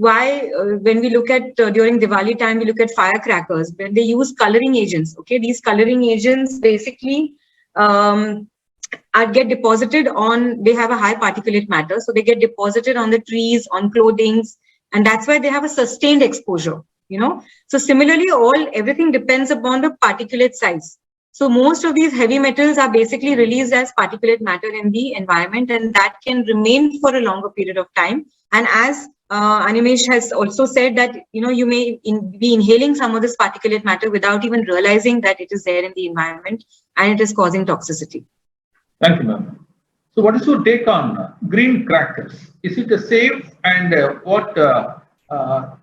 why when we look at during Diwali time, we look at firecrackers, when they use coloring agents. Okay, these coloring agents basically get deposited on, they have a high particulate matter, so they get deposited on the trees, on clothings, and that's why they have a sustained exposure, you know. So similarly, everything depends upon the particulate size. So most of these heavy metals are basically released as particulate matter in the environment, and that can remain for a longer period of time. And as Animesh has also said that, you know, you may be inhaling some of this particulate matter without even realizing that it is there in the environment and it is causing toxicity. Thank you, ma'am. So, what is your take on green crackers? Is it a safe and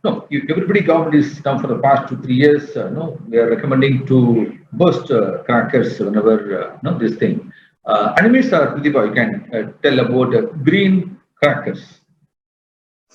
no, everybody government is now for the past 2-3 years. No, we are recommending to burst crackers whenever this thing. Animesh or Pratibha, you can tell about green crackers.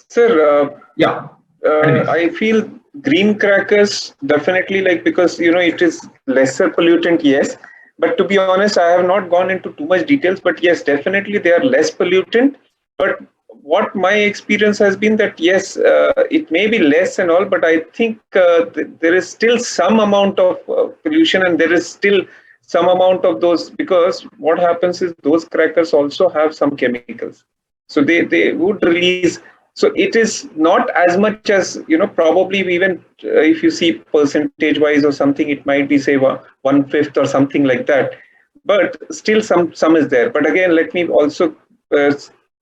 Sir, Yeah. I feel green crackers definitely, like, because it is lesser pollutant, yes. But to be honest, I have not gone into too much details. But yes, definitely they are less pollutant. But what my experience has been that yes, it may be less and all, but I think there is still some amount of pollution, and there is still some amount of those, because what happens is those crackers also have some chemicals. So they would release. So it is not as much as, probably even if you see percentage wise or something, it might be say 1/5 or something like that. But still some is there. But again, let me also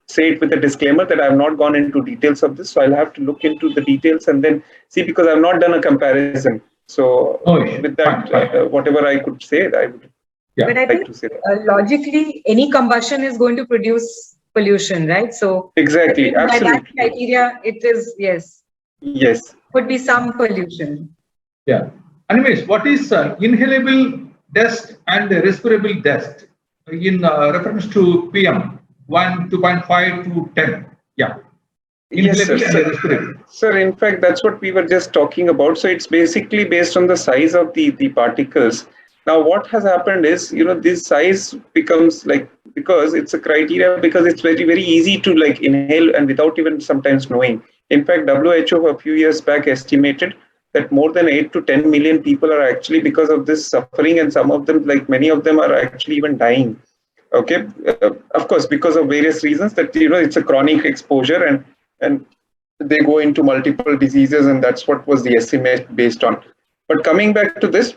say it with a disclaimer that I have not gone into details of this. So I'll have to look into the details and then see, because I've not done a comparison. So with that, whatever I could say, I would but I think to say that. Logically, any combustion is going to produce pollution, right? So exactly, absolutely. By that criteria, it is, yes. Yes. Could be some pollution. Yeah. Anyways, what is inhalable dust and respirable dust in reference to PM 2.5 to 10? Yeah. Yes, sir. Sir, in fact, that's what we were just talking about. So it's basically based on the size of the particles. Now, what has happened is, this size becomes like, because it's a criteria, because it's very, very easy to like inhale and without even sometimes knowing. In fact, WHO a few years back estimated that more than 8 to 10 million people are actually, because of this, suffering, and some of them, like many of them, are actually even dying. Okay, of course, because of various reasons, that it's a chronic exposure, and they go into multiple diseases, and that's what was the estimate based on. But coming back to this,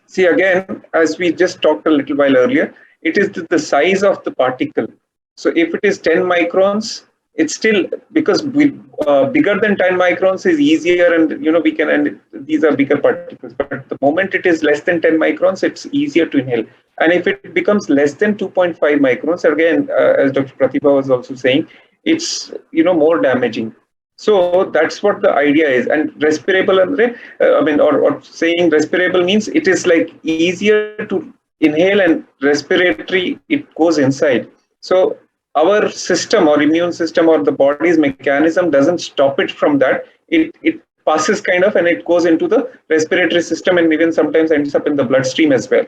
see, again, as we just talked a little while earlier, it is the size of the particle. So if it is 10 microns, it's still, because bigger than 10 microns is easier, and we can, and these are bigger particles. But the moment it is less than 10 microns, it's easier to inhale. And if it becomes less than 2.5 microns, again, as Dr. Pratibha was also saying, it's more damaging. So that's what the idea is. And respirable, or saying respirable means it is like easier to inhale, and respiratory, it goes inside. So our system or immune system or the body's mechanism doesn't stop it from that. It passes kind of, and it goes into the respiratory system, and even sometimes ends up in the bloodstream as well.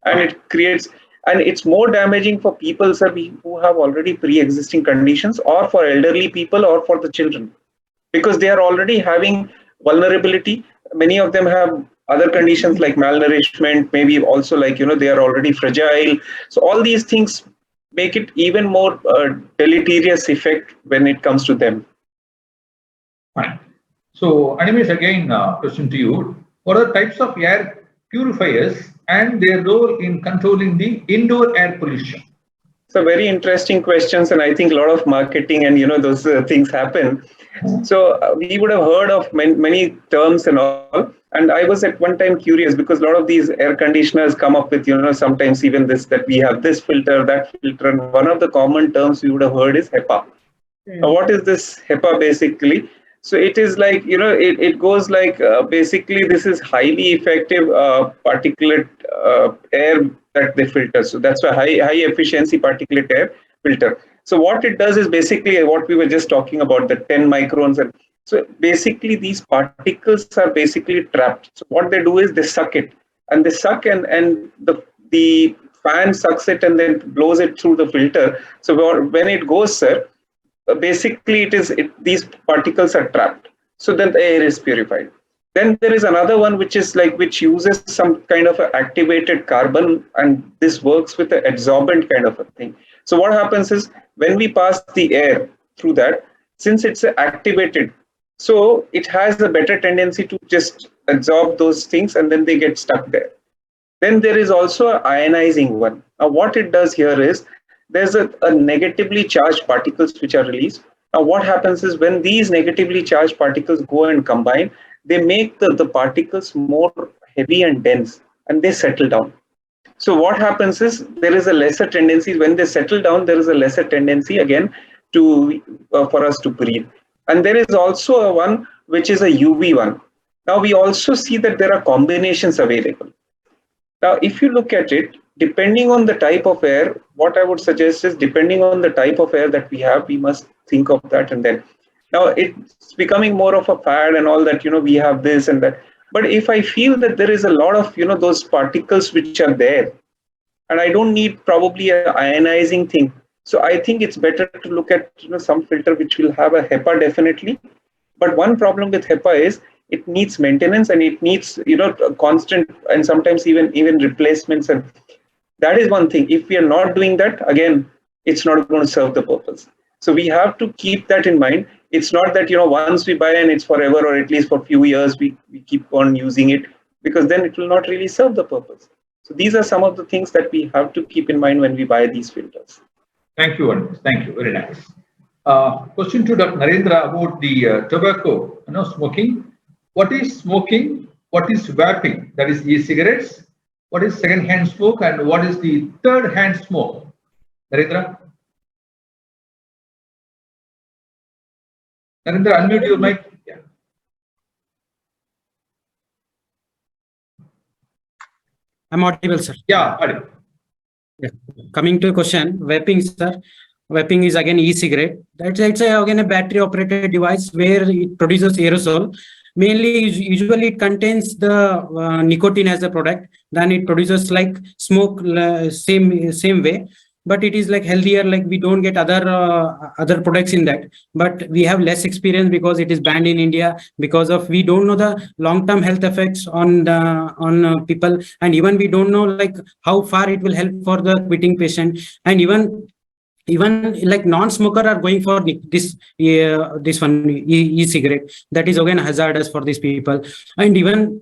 And it creates, and it's more damaging for people, sir, who have already pre-existing conditions, or for elderly people, or for the children, because they are already having vulnerability. Many of them have other conditions like malnourishment, maybe also like, they are already fragile. So all these things make it even more deleterious effect when it comes to them. Fine. So, Animesh, again, question to you. What are the types of air purifiers and their role in controlling the indoor air pollution? So very interesting questions, and I think a lot of marketing and those things happen. So we would have heard of many terms and all, and I was at one time curious, because a lot of these air conditioners come up with sometimes even this, that we have this filter, that filter, and one of the common terms we would have heard is HEPA. Now, what is this HEPA basically? So it is like, it goes like, basically this is highly effective particulate air that they filter. So that's a high efficiency particulate air filter. So what it does is basically what we were just talking about, the 10 microns. And so basically these particles are basically trapped. So what they do is they suck it, and they suck, and the fan sucks it and then blows it through the filter. So when it goes, sir, basically these particles are trapped. So then the air is purified. Then there is another one which uses some kind of a activated carbon, and this works with an adsorbent kind of a thing. So what happens is when we pass the air through that, since it's activated, so it has a better tendency to just absorb those things and then they get stuck there. Then there is also an ionizing one. Now what it does here is there's a negatively charged particles which are released. Now what happens is when these negatively charged particles go and combine, they make the particles more heavy and dense and they settle down. So what happens is there is a lesser tendency when they settle down, there is a lesser tendency again to for us to breathe. And there is also a one which is a UV one. Now we also see that there are combinations available. Now, if you look at it, depending on the type of air, what I would suggest is depending on the type of air that we have, we must think of that. And then now it's becoming more of a fad and all that, we have this and that. But if I feel that there is a lot of, those particles which are there, and I don't need probably an ionizing thing. So I think it's better to look at, some filter which will have a HEPA definitely. But one problem with HEPA is it needs maintenance and it needs constant and sometimes even replacements, and that is one thing. If we are not doing that, again it's not going to serve the purpose. So we have to keep that in mind. It's not that once we buy and it's forever, or at least for a few years we keep on using it, because then it will not really serve the purpose. So these are some of the things that we have to keep in mind when we buy these filters. Thank you, Animesh. Thank you. Very nice. Question to Dr. Narendra about the tobacco, smoking. What is smoking? What is vaping? That is e-cigarettes. What is second-hand smoke? And what is the third-hand smoke? Narendra? Narendra, unmute your mic. Yeah. I'm audible, sir. Yeah, audible. Yeah. Coming to a question, vaping, sir. Vaping is again e-cigarette. That's again a battery-operated device where it produces aerosol. Mainly, usually it contains the nicotine as a product. Then it produces like smoke, same way. But it is like healthier. Like we don't get other products in that. But we have less experience because it is banned in India. Because of we don't know the long-term health effects on people, and even we don't know like how far it will help for the quitting patient, and even like non-smoker are going for this one e-cigarette. That is again hazardous for these people. And even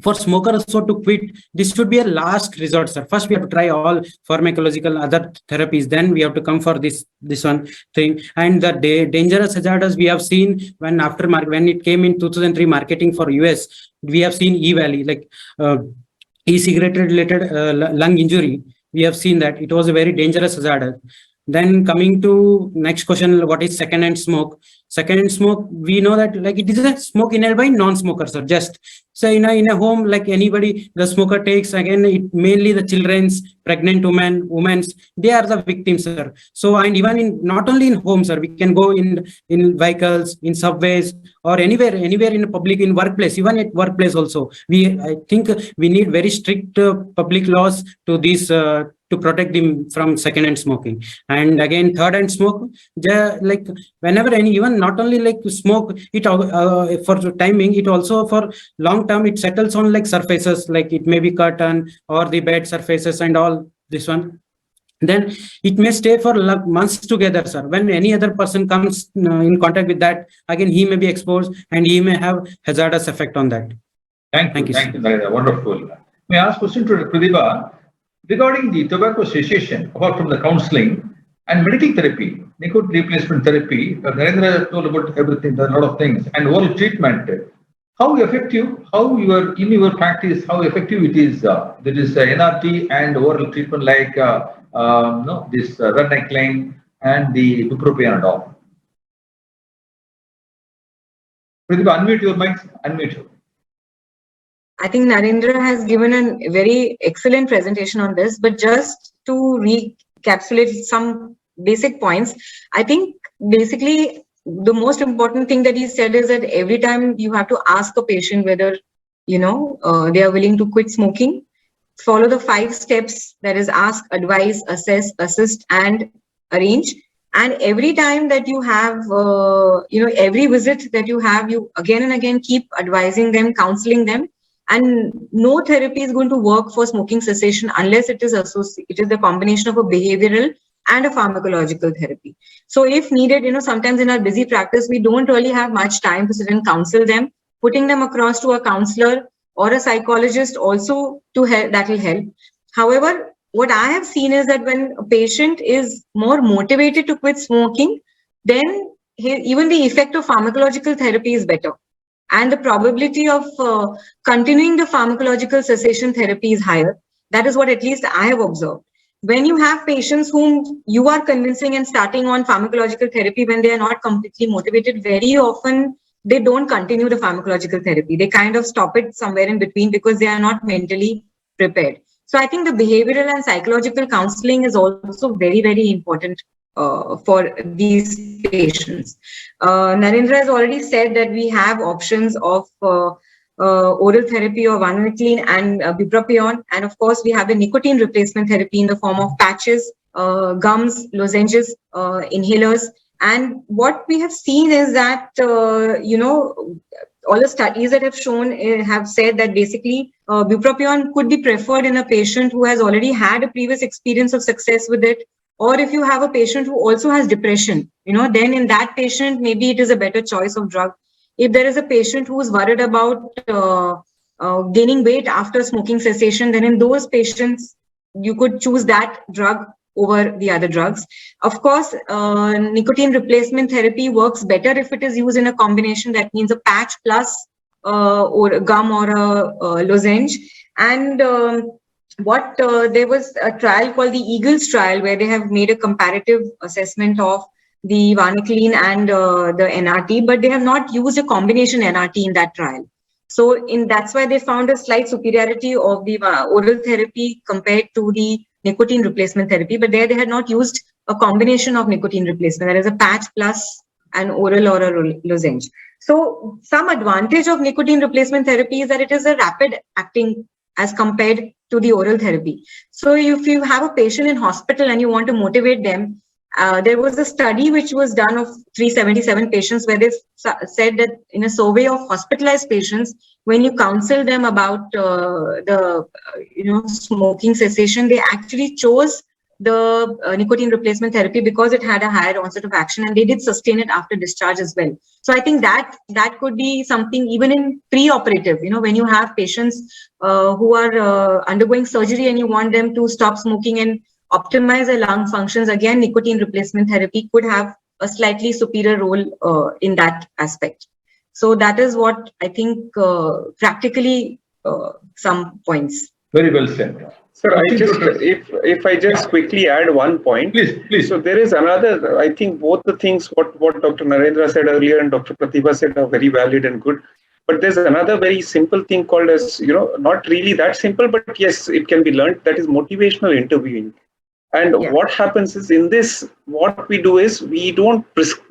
for smokers also to quit, this should be a last resort, sir. First we have to try all pharmacological other therapies, then we have to come for this one thing. And the dangerous hazardous we have seen when it came in 2003 marketing for US, we have seen e-valley, like e-cigarette related lung injury. We have seen that it was a very dangerous hazard. Then coming to next question, what is second-hand smoke? Second-hand smoke, we know that like it is a smoke inhaled by non-smokers, or just so in a home, like anybody, the smoker takes, again it mainly the children's, pregnant women's, they are the victims, sir. So and even in not only in homes, sir, we can go in vehicles, in subways, or anywhere in public, in workplace, even at workplace also. I think we need very strict public laws to these to protect them from second-hand smoking. And again, third-hand smoke, like whenever even not only like smoke it for timing, it also for long term, it settles on like surfaces, like it may be curtain or the bed surfaces and all this one. Then it may stay for months together, sir. When any other person comes in contact with that, again he may be exposed and he may have hazardous effect on that. Thank you, Narendra. Wonderful. May I ask question to Pratibha regarding the tobacco cessation, apart from the counseling and medical therapy, nicotine replacement therapy. Narendra told about everything, a lot of things, and oral treatment. How effective? In your practice? How effective it is? There is NRT and oral treatment like this ranitidine and the bupropion and all. Pratibha, unmute your mic. Unmute. I think Narendra has given a very excellent presentation on this, but just to recapitulate some basic points, I think basically the most important thing that he said is that every time you have to ask a patient whether, they are willing to quit smoking, follow the 5 steps, that is ask, advise, assess, assist, and arrange. And every time that you have, every visit that you have, you again and again keep advising them, counseling them. And no therapy is going to work for smoking cessation unless it is a combination of a behavioral and a pharmacological therapy. So if needed, sometimes in our busy practice, we don't really have much time to sit and counsel them. Putting them across to a counselor or a psychologist also to help, that will help. However, what I have seen is that when a patient is more motivated to quit smoking, then even the effect of pharmacological therapy is better. And the probability of continuing the pharmacological cessation therapy is higher. That is what at least I have observed. When you have patients whom you are convincing and starting on pharmacological therapy when they are not completely motivated, very often they don't continue the pharmacological therapy. They kind of stop it somewhere in between because they are not mentally prepared. So I think the behavioral and psychological counseling is also very, very important for these patients. Narendra has already said that we have options of oral therapy of varenicline and bupropion. And of course, we have the nicotine replacement therapy in the form of patches, gums, lozenges, inhalers. And what we have seen is that, all the studies that have shown have said that basically bupropion could be preferred in a patient who has already had a previous experience of success with it. Or if you have a patient who also has depression, then in that patient, maybe it is a better choice of drug. If there is a patient who is worried about gaining weight after smoking cessation, then in those patients, you could choose that drug over the other drugs. Of course, nicotine replacement therapy works better if it is used in a combination. That means a patch plus or a gum or a lozenge. And there was a trial called the Eagles trial where they have made a comparative assessment of the varenicline and the NRT, but they have not used a combination NRT in that trial. So that's why they found a slight superiority of the oral therapy compared to the nicotine replacement therapy, but there they had not used a combination of nicotine replacement. There is a patch plus an oral or a lozenge. So some advantage of nicotine replacement therapy is that it is a rapid acting as compared to the oral therapy. So if you have a patient in hospital and you want to motivate them, there was a study which was done of 377 patients where they said that in a survey of hospitalized patients, when you counsel them about the smoking cessation, they actually chose the nicotine replacement therapy because it had a higher onset of action, and they did sustain it after discharge as well. So I think that could be something even in pre-operative, when you have patients who are undergoing surgery and you want them to stop smoking and optimize their lung functions, again, nicotine replacement therapy could have a slightly superior role in that aspect. So that is what I think practically some points. Very well said. Sir, if I just quickly add one point. Please. So there is another, I think both the things, what Dr. Narendra said earlier and Dr. Pratibha said are very valid and good. But there's another very simple thing called as, not really that simple, but yes, it can be learned. That is motivational interviewing. And what happens is in this, what we do is we don't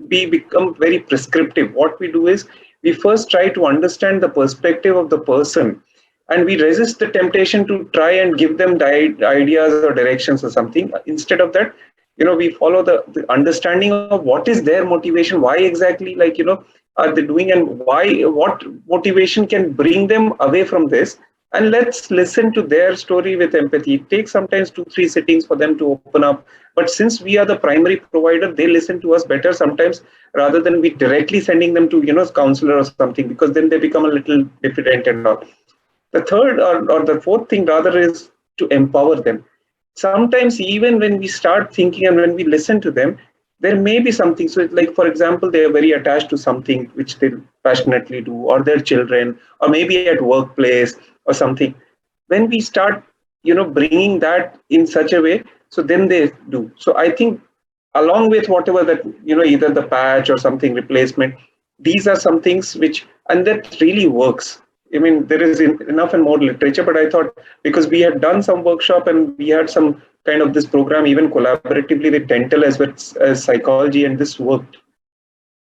become very prescriptive. What we do is we first try to understand the perspective of the person, and we resist the temptation to try and give them ideas or directions or something. Instead of that, we follow the understanding of what is their motivation, why exactly, are they doing, and what motivation can bring them away from this. And let's listen to their story with empathy. It takes sometimes 2-3 sittings for them to open up. But since we are the primary provider, they listen to us better sometimes rather than we directly sending them to, counselor or something, because then they become a little diffident and all. The third or the fourth thing rather is to empower them. Sometimes even when we start thinking and when we listen to them, there may be something. So like, for example, they are very attached to something which they passionately do, or their children, or maybe at workplace or something. When we start, bringing that in such a way, so then they do. So I think along with whatever that, either the patch or something replacement, these are some things and that really works. I mean, there is enough and more literature, but I thought because we had done some workshop and we had some kind of this program even collaboratively with dental as well as psychology, and this worked.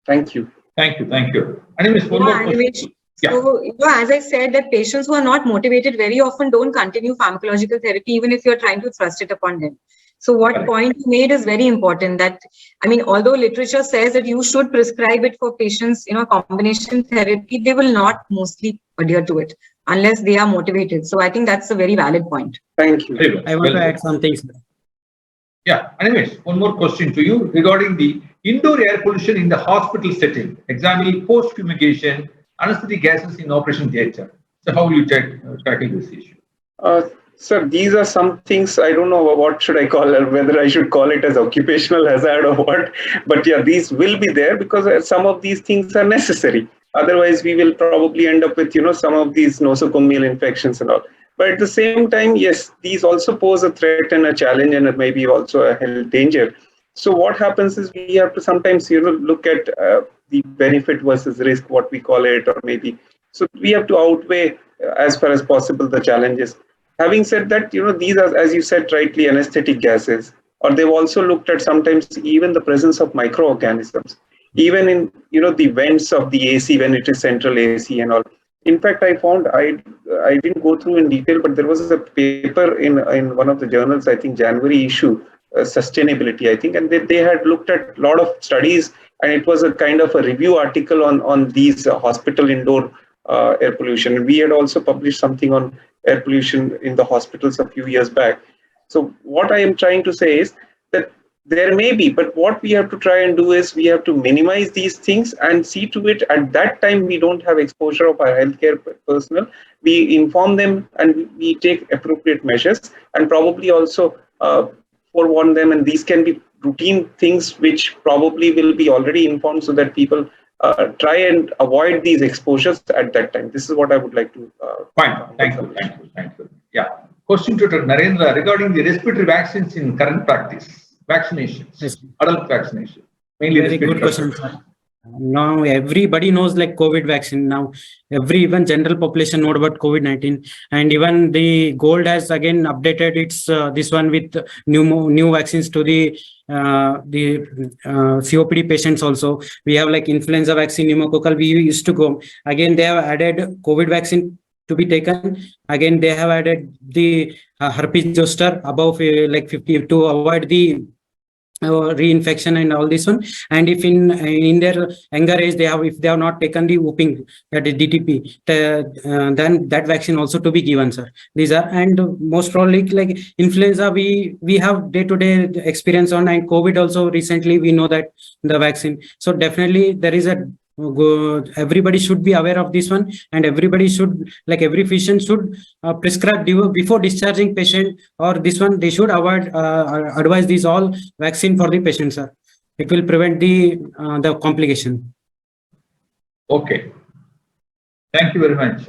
Thank you. Thank you. Animesh, one more question. So, as I said, that patients who are not motivated very often don't continue pharmacological therapy, even if you're trying to thrust it upon them. So what point you made is very important, that, I mean, although literature says that you should prescribe it for patients, combination therapy, they will not mostly adhere to it unless they are motivated. So I think that's a very valid point. Thank you. I want to add something. Yeah, anyways, one more question to you regarding the indoor air pollution in the hospital setting. Example, post-fumigation, anesthetic gases in operation theatre. So how will you tackle this issue? Sir, these are some things, I don't know what should I call it, whether I should call it as occupational hazard or what. But yeah, these will be there because some of these things are necessary. Otherwise, we will probably end up with, some of these nosocomial infections and all. But at the same time, yes, these also pose a threat and a challenge and maybe also a health danger. So what happens is we have to sometimes, look at the benefit versus risk, what we call it, or maybe. So we have to outweigh as far as possible the challenges. Having said that, these are, as you said rightly, anesthetic gases, or they've also looked at sometimes even the presence of microorganisms, even in, the vents of the AC when it is central AC and all. In fact, I found, I didn't go through in detail, but there was a paper in one of the journals, I think January issue, sustainability, I think, and they had looked at a lot of studies, and it was a kind of a review article on these hospital indoor air pollution. And we had also published something on air pollution in the hospitals a few years back. So what I am trying to say is that there may be, but what we have to try and do is we have to minimize these things and see to it at that time we don't have exposure of our healthcare personnel. We inform them and we take appropriate measures, and probably also forewarn them. And these can be routine things which probably will be already informed, so that people try and avoid these exposures at that time. This is what I would like to. Fine. Thank you. Yeah. Question to Dr. Narendra regarding the respiratory vaccines in current practice. Vaccinations, Yes. adult vaccination, mainly Very good question, sir. Now everybody knows like COVID vaccine. Now even general population know about COVID-19, and even the Gold has again updated its this one with new vaccines to the COPD patients also. We have like influenza vaccine, pneumococcal. We used to go again. They have added COVID vaccine to be taken. Again, they have added the herpes zoster above like 50 to avoid the reinfection and all this one. And if in their younger age if they have not taken the whooping, that is DTP, then that vaccine also to be given, sir. These are, and most probably like influenza we have day-to-day experience on, and COVID also recently we know that the vaccine. So definitely there is everybody should be aware of this one, and everybody should, like every physician should prescribe before discharging patient, or this one they should avoid advise these all vaccine for the patient, sir. It will prevent the complication. Okay. Thank you very much.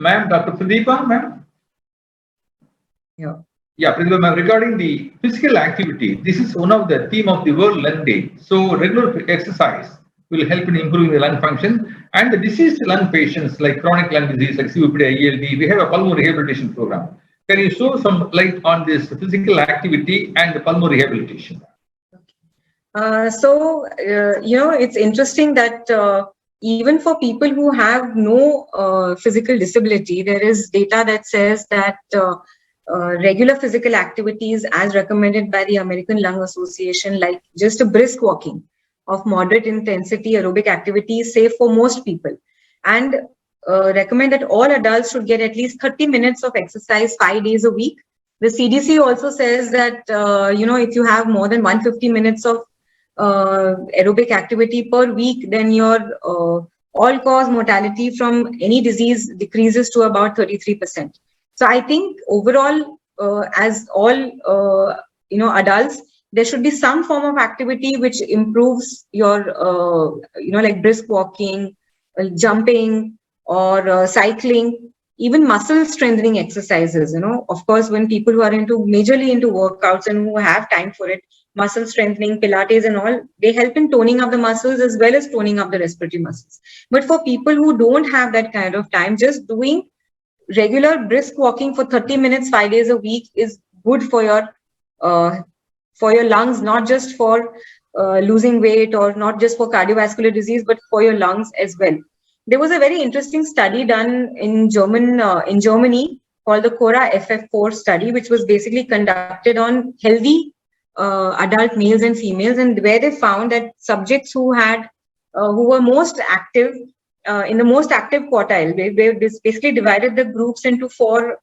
Ma'am, Dr. Pratibha, ma'am? Yeah. Yeah, Pratibha, ma'am, regarding the physical activity, this is one of the theme of the World Lung Day. So regular exercise will help in improving the lung function, and the diseased lung patients like chronic lung disease like COPD, ILD, we have a pulmonary rehabilitation program. Can you show some light on this physical activity and the pulmonary rehabilitation? It's interesting that even for people who have no physical disability, there is data that says that regular physical activities as recommended by the American Lung Association, like just a brisk walking of moderate intensity aerobic activity, is safe for most people, and recommend that all adults should get at least 30 minutes of exercise 5 days a week. The CDC also says that, if you have more than 150 minutes of aerobic activity per week, then your all-cause mortality from any disease decreases to about 33%. So I think overall, as all adults, there should be some form of activity which improves your, like brisk walking, jumping, or cycling, even muscle strengthening exercises. Of course, when people who are majorly into workouts and who have time for it, muscle strengthening, Pilates and all, they help in toning up the muscles as well as toning up the respiratory muscles. But for people who don't have that kind of time, just doing regular brisk walking for 30 minutes 5 days a week is good for your lungs, not just for losing weight or not just for cardiovascular disease, but for your lungs as well. There was a very interesting study done in Germany called the Cora FF4 study, which was basically conducted on healthy adult males and females, and where they found that subjects who were most active in the most active quartile, they basically divided the groups into four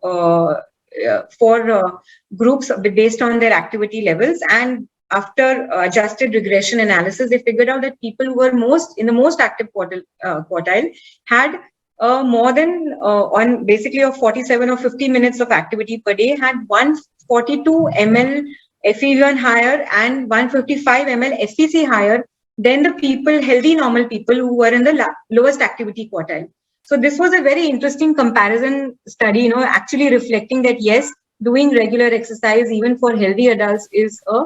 groups based on their activity levels, and after adjusted regression analysis, they figured out that people who were in the most active quartile had more than on basically of 47 or 50 minutes of activity per day, had 142 ml FEV1 higher and 155 ml FVC higher than the people, healthy normal people who were in the lowest activity quartile. So this was a very interesting comparison study, actually reflecting that yes, doing regular exercise even for healthy adults is a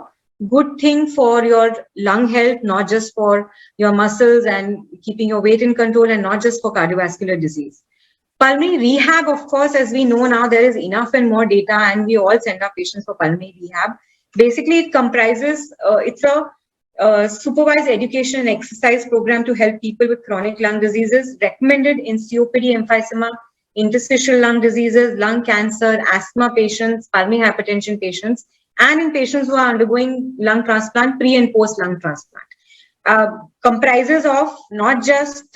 good thing for your lung health, not just for your muscles and keeping your weight in control, and not just for cardiovascular disease. Pulmonary rehab, of course, as we know now, there is enough and more data, and we all send our patients for pulmonary rehab. Basically, it comprises, it's a supervised education and exercise program to help people with chronic lung diseases, recommended in COPD, emphysema, interstitial lung diseases, lung cancer, asthma patients, pulmonary hypertension patients, and in patients who are undergoing lung transplant, pre and post lung transplant. Comprises of not just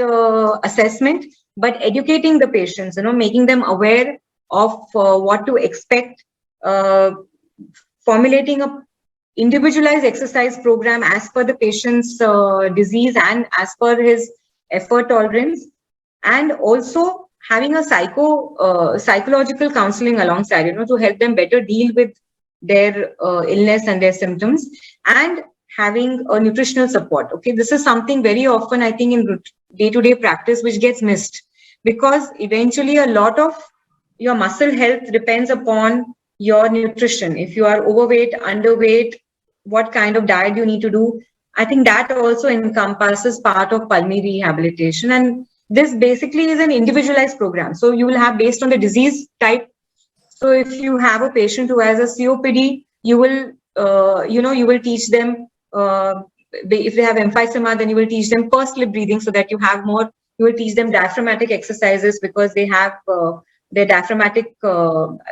assessment, but educating the patients, making them aware of what to expect, formulating a individualized exercise program as per the patient's disease and as per his effort tolerance, and also having a psychological counseling alongside, to help them better deal with their illness and their symptoms, and having a nutritional support. Okay, this is something very often, I think, in day-to-day practice which gets missed, because eventually a lot of your muscle health depends upon your nutrition. If you are overweight, underweight, what kind of diet you need to do, I think that also encompasses part of pulmonary rehabilitation. And this basically is an individualized program. So you will have based on the disease type. So if you have a patient who has a COPD, you will, you will teach them, if they have emphysema, then you will teach them pursed lip breathing so that you have more, you will teach them diaphragmatic exercises because they have their diaphragmatic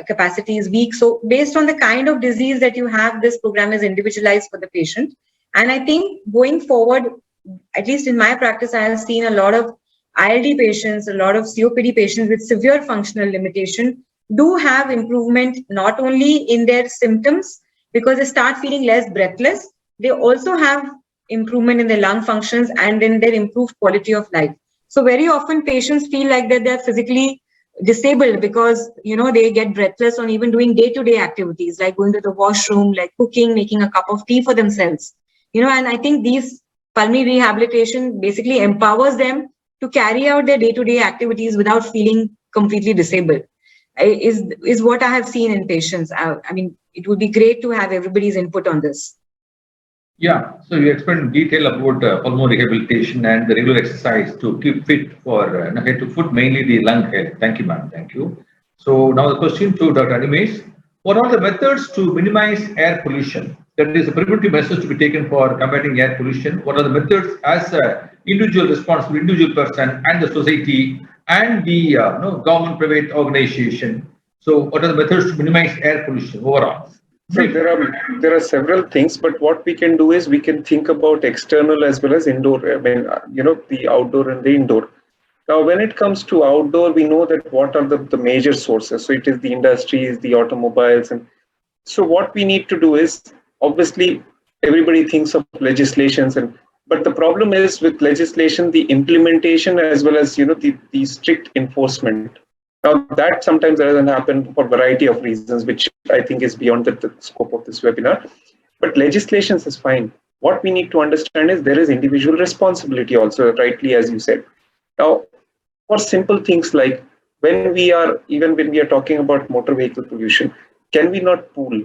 capacity is weak. So based on the kind of disease that you have, this program is individualized for the patient. And I think going forward, at least in my practice, I have seen a lot of ILD patients, a lot of COPD patients with severe functional limitation do have improvement, not only in their symptoms, because they start feeling less breathless, they also have improvement in their lung functions and in their improved quality of life. So very often patients feel like that they're physically disabled because, they get breathless on even doing day-to-day activities like going to the washroom, like cooking, making a cup of tea for themselves. And I think these pulmonary rehabilitation basically empowers them to carry out their day-to-day activities without feeling completely disabled. Is what I have seen in patients. I mean, it would be great to have everybody's input on this. Yeah, so you explained in detail about pulmonary rehabilitation and the regular exercise to keep fit for head to foot, mainly the lung health. Thank you, ma'am. Thank you. So now the question to Dr. Animesh. What are the methods to minimize air pollution? That is, the preventive measures to be taken for combating air pollution. What are the methods as an individual responsible individual person and the society and the government private organization? So what are the methods to minimize air pollution overall? So there are several things, but what we can do is we can think about external as well as indoor. I mean, the outdoor and the indoor. Now, when it comes to outdoor, we know that what are the major sources. So it is the industries, the automobiles, and so what we need to do is, obviously, everybody thinks of legislations, but the problem is with legislation, the implementation as well as the strict enforcement. Now, that sometimes doesn't happen for a variety of reasons, which I think is beyond the scope of this webinar. But legislation is fine. What we need to understand is there is individual responsibility also, rightly as you said. Now, for simple things like when we are talking about motor vehicle pollution, can we not pool?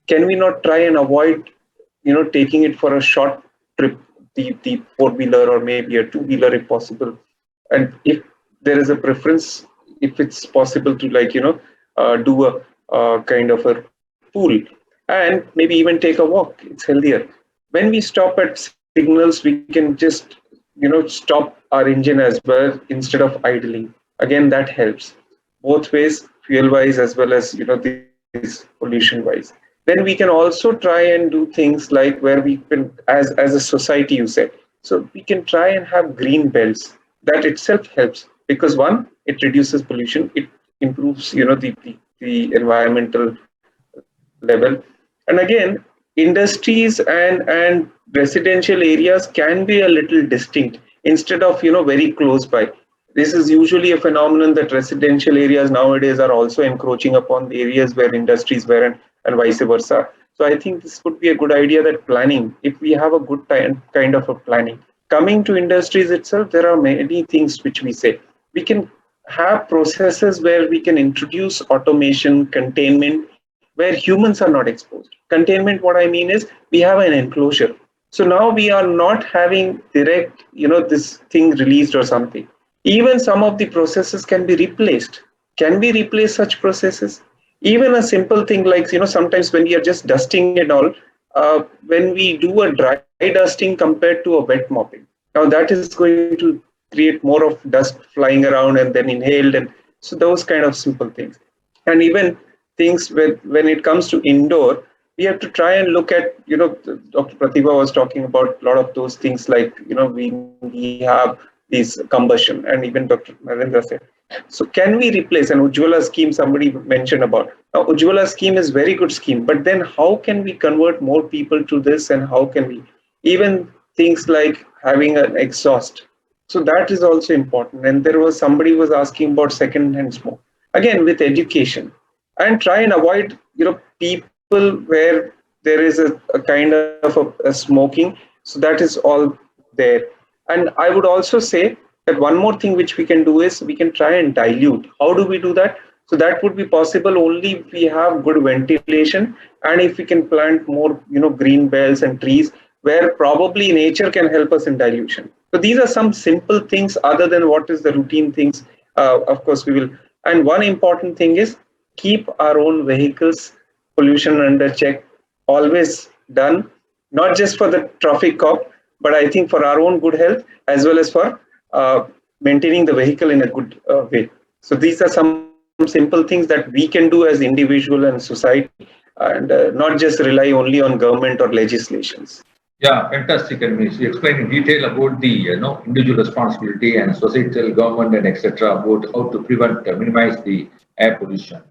Can we not try and avoid, taking it for a short trip, the four-wheeler or maybe a two-wheeler if possible? And if there is a preference, if it's possible to do a kind of a pool and maybe even take a walk, it's healthier. When we stop at signals, we can just stop our engine as well instead of idling. Again, that helps both ways. fuel wise as well as this pollution wise. Then we can also try and do things like where we can, as a society, you said, so we can try and have green belts. That itself helps because one, it reduces pollution, it improves the environmental level. And again, industries and residential areas can be a little distinct instead of very close by. This is usually a phenomenon that residential areas nowadays are also encroaching upon the areas where industries were, and vice versa. So I think this would be a good idea that planning, if we have a good kind of a planning. Coming to industries itself, there are many things which we say. We can have processes where we can introduce automation, containment, where humans are not exposed. Containment, what I mean is we have an enclosure. So now we are not having direct, this thing released or something. Even some of the processes can be replaced. Can we replace such processes? Even a simple thing like, sometimes when we are just dusting and all, when we do a dry dusting compared to a wet mopping, now that is going to create more of dust flying around and then inhaled. And so those kind of simple things. And even things when it comes to indoor, we have to try and look at, Dr. Pratibha was talking about a lot of those things like, we have these combustion, and even Dr. Narendra said. So can we replace an Ujjwala scheme somebody mentioned about? Now, Ujjwala scheme is very good scheme, but then how can we convert more people to this, and how can we even things like having an exhaust? So that is also important. And there was somebody was asking about second-hand smoke. Again, with education, and try and avoid, people where there is a kind of a smoking. So that is all there. And I would also say that one more thing which we can do is we can try and dilute. How do we do that? So that would be possible only if we have good ventilation and if we can plant more, green belts and trees where probably nature can help us in dilution. So these are some simple things other than what is the routine things. Of course, we will. And one important thing is keep our own vehicles pollution under check, always done, not just for the traffic cop, but I think for our own good health as well as for maintaining the vehicle in a good way. So these are some simple things that we can do as individual and society, and not just rely only on government or legislations. Yeah, fantastic, Animesh. You explained in detail about the individual responsibility and societal, government, and etc. about how to prevent, minimize the air pollution.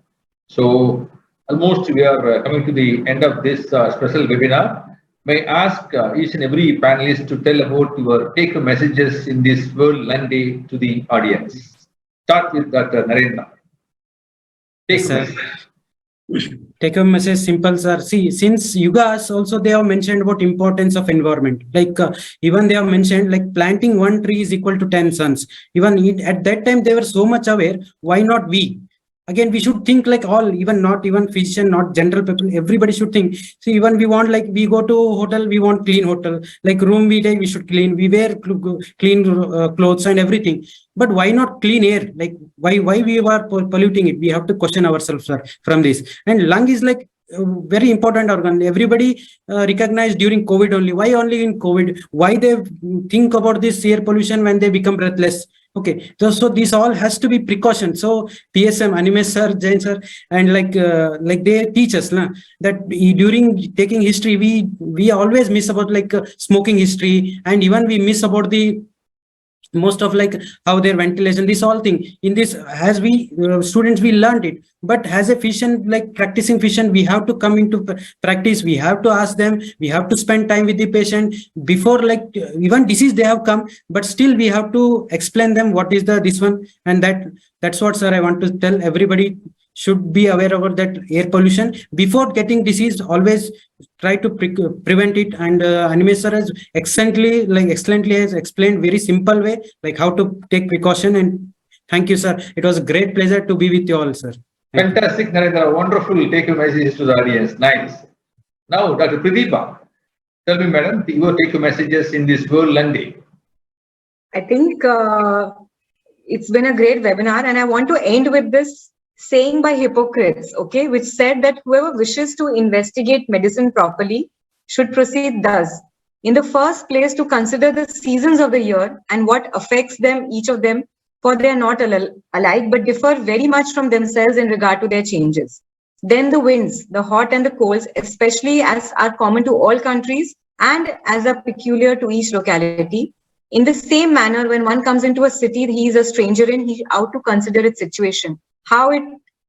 So almost we are coming to the end of this special webinar. May I ask each and every panelist to tell about your take-home messages in this World Lung Day to the audience. Start with Dr. Narendra. Take home message simple, sir. See, since yugas also they have mentioned about importance of environment. Like even they have mentioned like planting one tree is equal to 10 suns. Even at that time they were so much aware. Why not we? Again, we should think like all, even not even physician, not general people, everybody should think. See, even we want, like we go to hotel, we want clean hotel, like room we take, we should clean, we wear clean clothes and everything. But why not clean air? Like why we are polluting it? We have to question ourselves, sir, from this. And lung is like very important organ. Everybody recognized during COVID only. Why only in COVID? Why they think about this air pollution when they become breathless? Okay, so this all has to be precaution. So PSM, Animesh sir, Jain sir, and like they teach us that during taking history, we always miss about like smoking history, and even we miss about the most of like how their ventilation, this all thing in this, as we students we learned it, but as a physician, like practicing physician, we have to come into practice, we have to ask them, we have to spend time with the patient before, like even disease they have come, but still we have to explain them what is this one. And that's what, sir, I want to tell everybody should be aware about that air pollution before getting disease. Always try to prevent it. And Animesh sir has excellently has explained very simple way like how to take precaution. And thank you, sir. It was a great pleasure to be with you all, sir. Fantastic, Narendra. Wonderful take-home messages to the audience. Nice. Now, Dr. Pratibha, tell me, madam, your take-home messages in this World Lung Day. I think it's been a great webinar, and I want to end with this saying by Hippocrates, okay, which said that whoever wishes to investigate medicine properly should proceed thus. In the first place, to consider the seasons of the year and what affects them, each of them, for they are not alike, but differ very much from themselves in regard to their changes. Then the winds, the hot and the colds, especially as are common to all countries and as are peculiar to each locality. In the same manner, when one comes into a city he is a stranger in, he ought to consider its situation, how it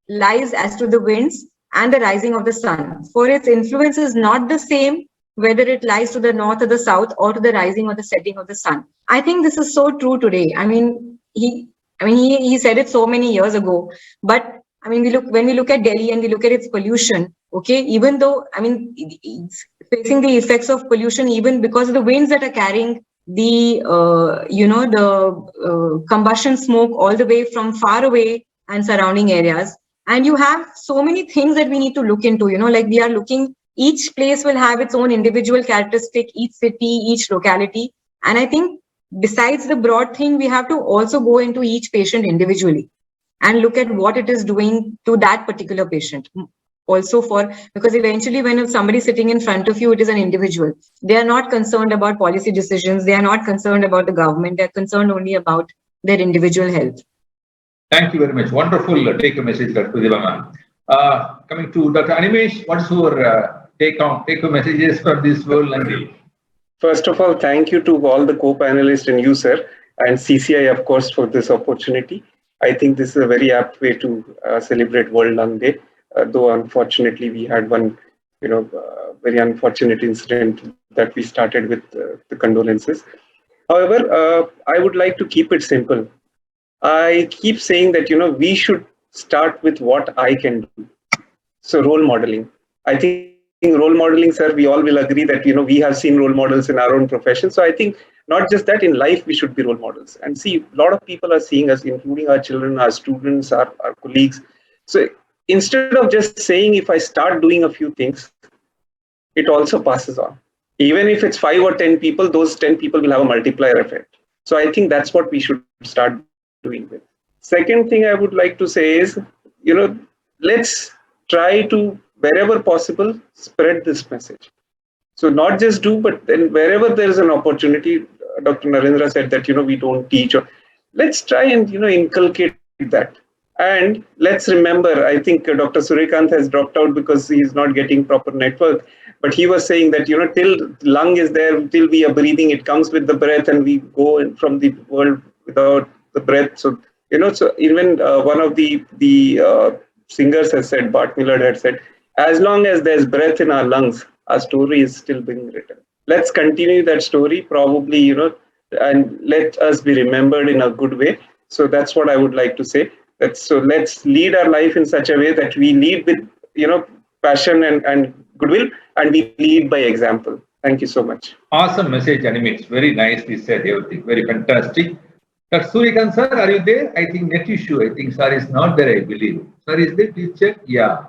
lies as to the winds and the rising of the sun. For its influence is not the same whether it lies to the north or the south or to the rising or the setting of the sun. I think this is so true today. He said it so many years ago, but when we look at Delhi and we look at its pollution, okay, even though it's facing the effects of pollution, even because of the winds that are carrying the combustion smoke all the way from far away and surrounding areas. And you have so many things that we need to look into, like we are looking, each place will have its own individual characteristic, each city, each locality. And I think besides the broad thing, we have to also go into each patient individually and look at what it is doing to that particular patient. Also because eventually when somebody is sitting in front of you, it is an individual. They are not concerned about policy decisions. They are not concerned about the government. They're concerned only about their individual health. Thank you very much. Wonderful take-home message, Dr. Pratibha. Coming to Dr. Animesh, what is your take-home messages from this World Lung Day? First of all, thank you to all the co-panelists and you, sir, and CCI, of course, for this opportunity. I think this is a very apt way to celebrate World Lung Day, though unfortunately we had one, very unfortunate incident that we started with the condolences. However, I would like to keep it simple. I keep saying that, we should start with what I can do. So role modeling. I think role modeling, sir, we all will agree that, we have seen role models in our own profession. So I think not just that, in life, we should be role models. And see, a lot of people are seeing us, including our children, our students, our colleagues. So instead of just saying, if I start doing a few things, it also passes on. Even if it's 5 or 10 people, those 10 people will have a multiplier effect. So I think that's what we should start doing with. Second thing I would like to say is, let's try to, wherever possible, spread this message. So not just do, but then wherever there is an opportunity, Dr. Narendra said that, we don't teach. Let's try and, inculcate that. And let's remember, I think Dr. Surya has dropped out because he is not getting proper network. But he was saying that, till lung is there, till we are breathing, it comes with the breath and we go from the world without the breath. So, so even one of the singers has said, Bart Millard had said, as long as there's breath in our lungs, our story is still being written. Let's continue that story, probably, and let us be remembered in a good way. So that's what I would like to say. So let's lead our life in such a way that we lead with, passion and goodwill, and we lead by example. Thank you so much. Awesome message, Animesh. Very nicely said, everything. Very fantastic. Dr. Surya, sir, are you there? I think net issue. I think sir is not there, I believe. Sir is there? Please check. Yeah.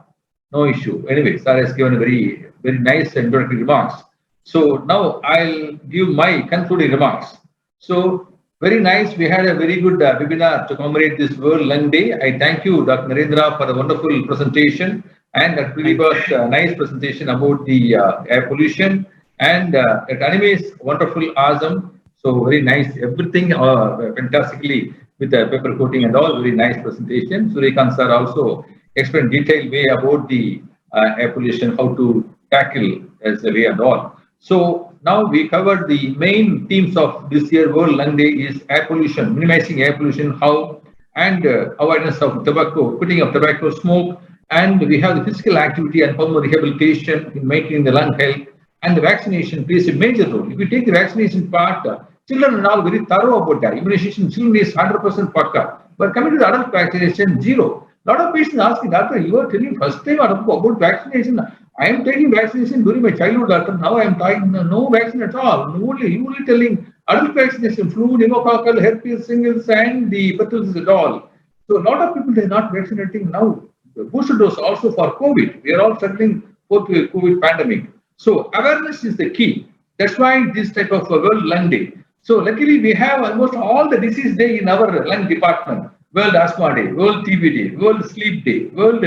No issue. Anyway, sir has given a very, very nice introductory remarks. So now I'll give my concluding remarks. So very nice. We had a very good webinar to commemorate this World Lung Day. I thank you, Dr. Narendra, for the wonderful presentation and Dr. Pratibha's nice presentation about the air pollution, and Dr. Animesh, wonderful, awesome. So very nice, everything fantastically with the paper coating and all, very nice presentation. Surya sir also explained detailed way about the air pollution, how to tackle as a way and all. So now we covered the main themes of this year World Lung Day is air pollution, minimizing air pollution, how, and awareness of tobacco, quitting of tobacco smoke, and we have the physical activity and pulmonary rehabilitation in maintaining the lung health, and the vaccination plays a major role. If we take the vaccination part, children are now very thorough about that. Immunization, children is 100% pakka. But coming to the adult vaccination, zero. A lot of patients ask me, doctor, you are telling first time about vaccination. I am taking vaccination during my childhood, doctor. Now I am taking no vaccine at all. You only telling adult vaccination, flu, pneumococcal, herpes, shingles, and the pertussis at all. So a lot of people, they are not vaccinating now. The booster dose also for COVID. We are all struggling for the COVID pandemic. So awareness is the key. That's why this type of World Lung Day. So luckily we have almost all the disease day in our lung department. World Asthma Day, World TB Day, World Sleep Day, World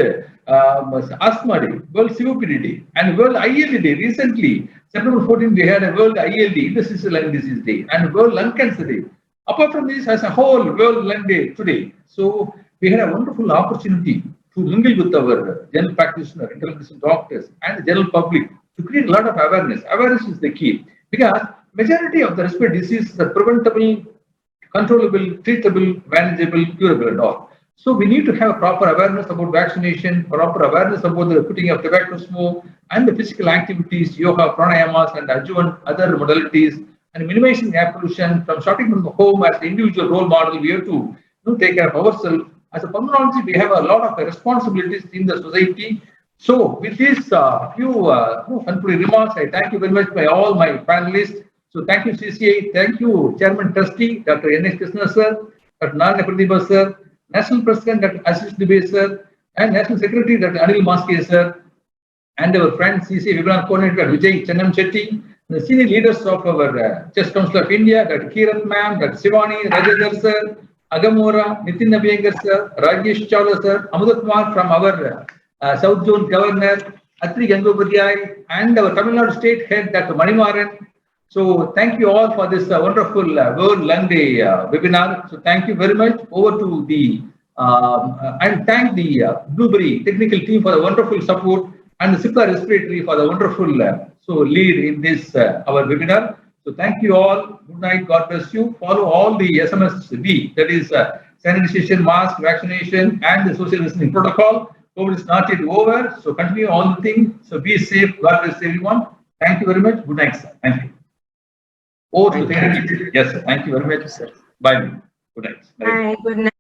Asthma Day, World COPD Day, and World ILD Day. Recently, September 14, we had a World ILD, Interstitial Lung Disease Day, and World Lung Cancer Day. Apart from this, as a whole World Lung Day today, so we had a wonderful opportunity to mingle with our general practitioner, internal medicine doctors, and the general public to create a lot of awareness. Awareness is the key because majority of the respiratory diseases are preventable, controllable, treatable, manageable, curable, and all. So we need to have proper awareness about vaccination, proper awareness about the quitting of tobacco smoke, and the physical activities, yoga, pranayamas, and adjuvant other modalities, and minimizing air pollution from starting from the home as the individual role model. We have to take care of ourselves. As a pulmonologist, we have a lot of responsibilities in the society. So with these few concluding remarks, I thank you very much by all my panelists. So thank you, CCI. Thank you, Chairman Trustee, Dr. NS Krishna sir, Dr. Narendra Pratibha sir, National President, Dr. Ashish Dubey sir, and National Secretary, Dr. Anil Maske sir, and our friend CCI webinar coordinator, Vijay Chennam Chetty, the senior leaders of our Chess Council of India, Dr. Kirat ma'am, Dr. Shivani, Rajadhar sir, Agamora, Nitin Abhyangar sir, Rajesh Chawla sir, Amudat Kumar from our South Zone Governor, Atri Gangopadhyay, and our Tamil Nadu State Head, Dr. Manimaran. So thank you all for this wonderful World Lung Day webinar. So thank you very much. Over to the and thank the Blueberry technical team for the wonderful support and the Cipla respiratory for the wonderful lead in this our webinar. So thank you all. Good night. God bless you. Follow all the SMSB, that is sanitization, mask, vaccination, and the social distancing protocol. COVID is not yet over. So continue all the things. So be safe. God bless everyone. Thank you very much. Good night, sir. Thank you. Over to Tengli. Yes, sir. Thank you very much, sir. Bye. Good night. Bye. Good night.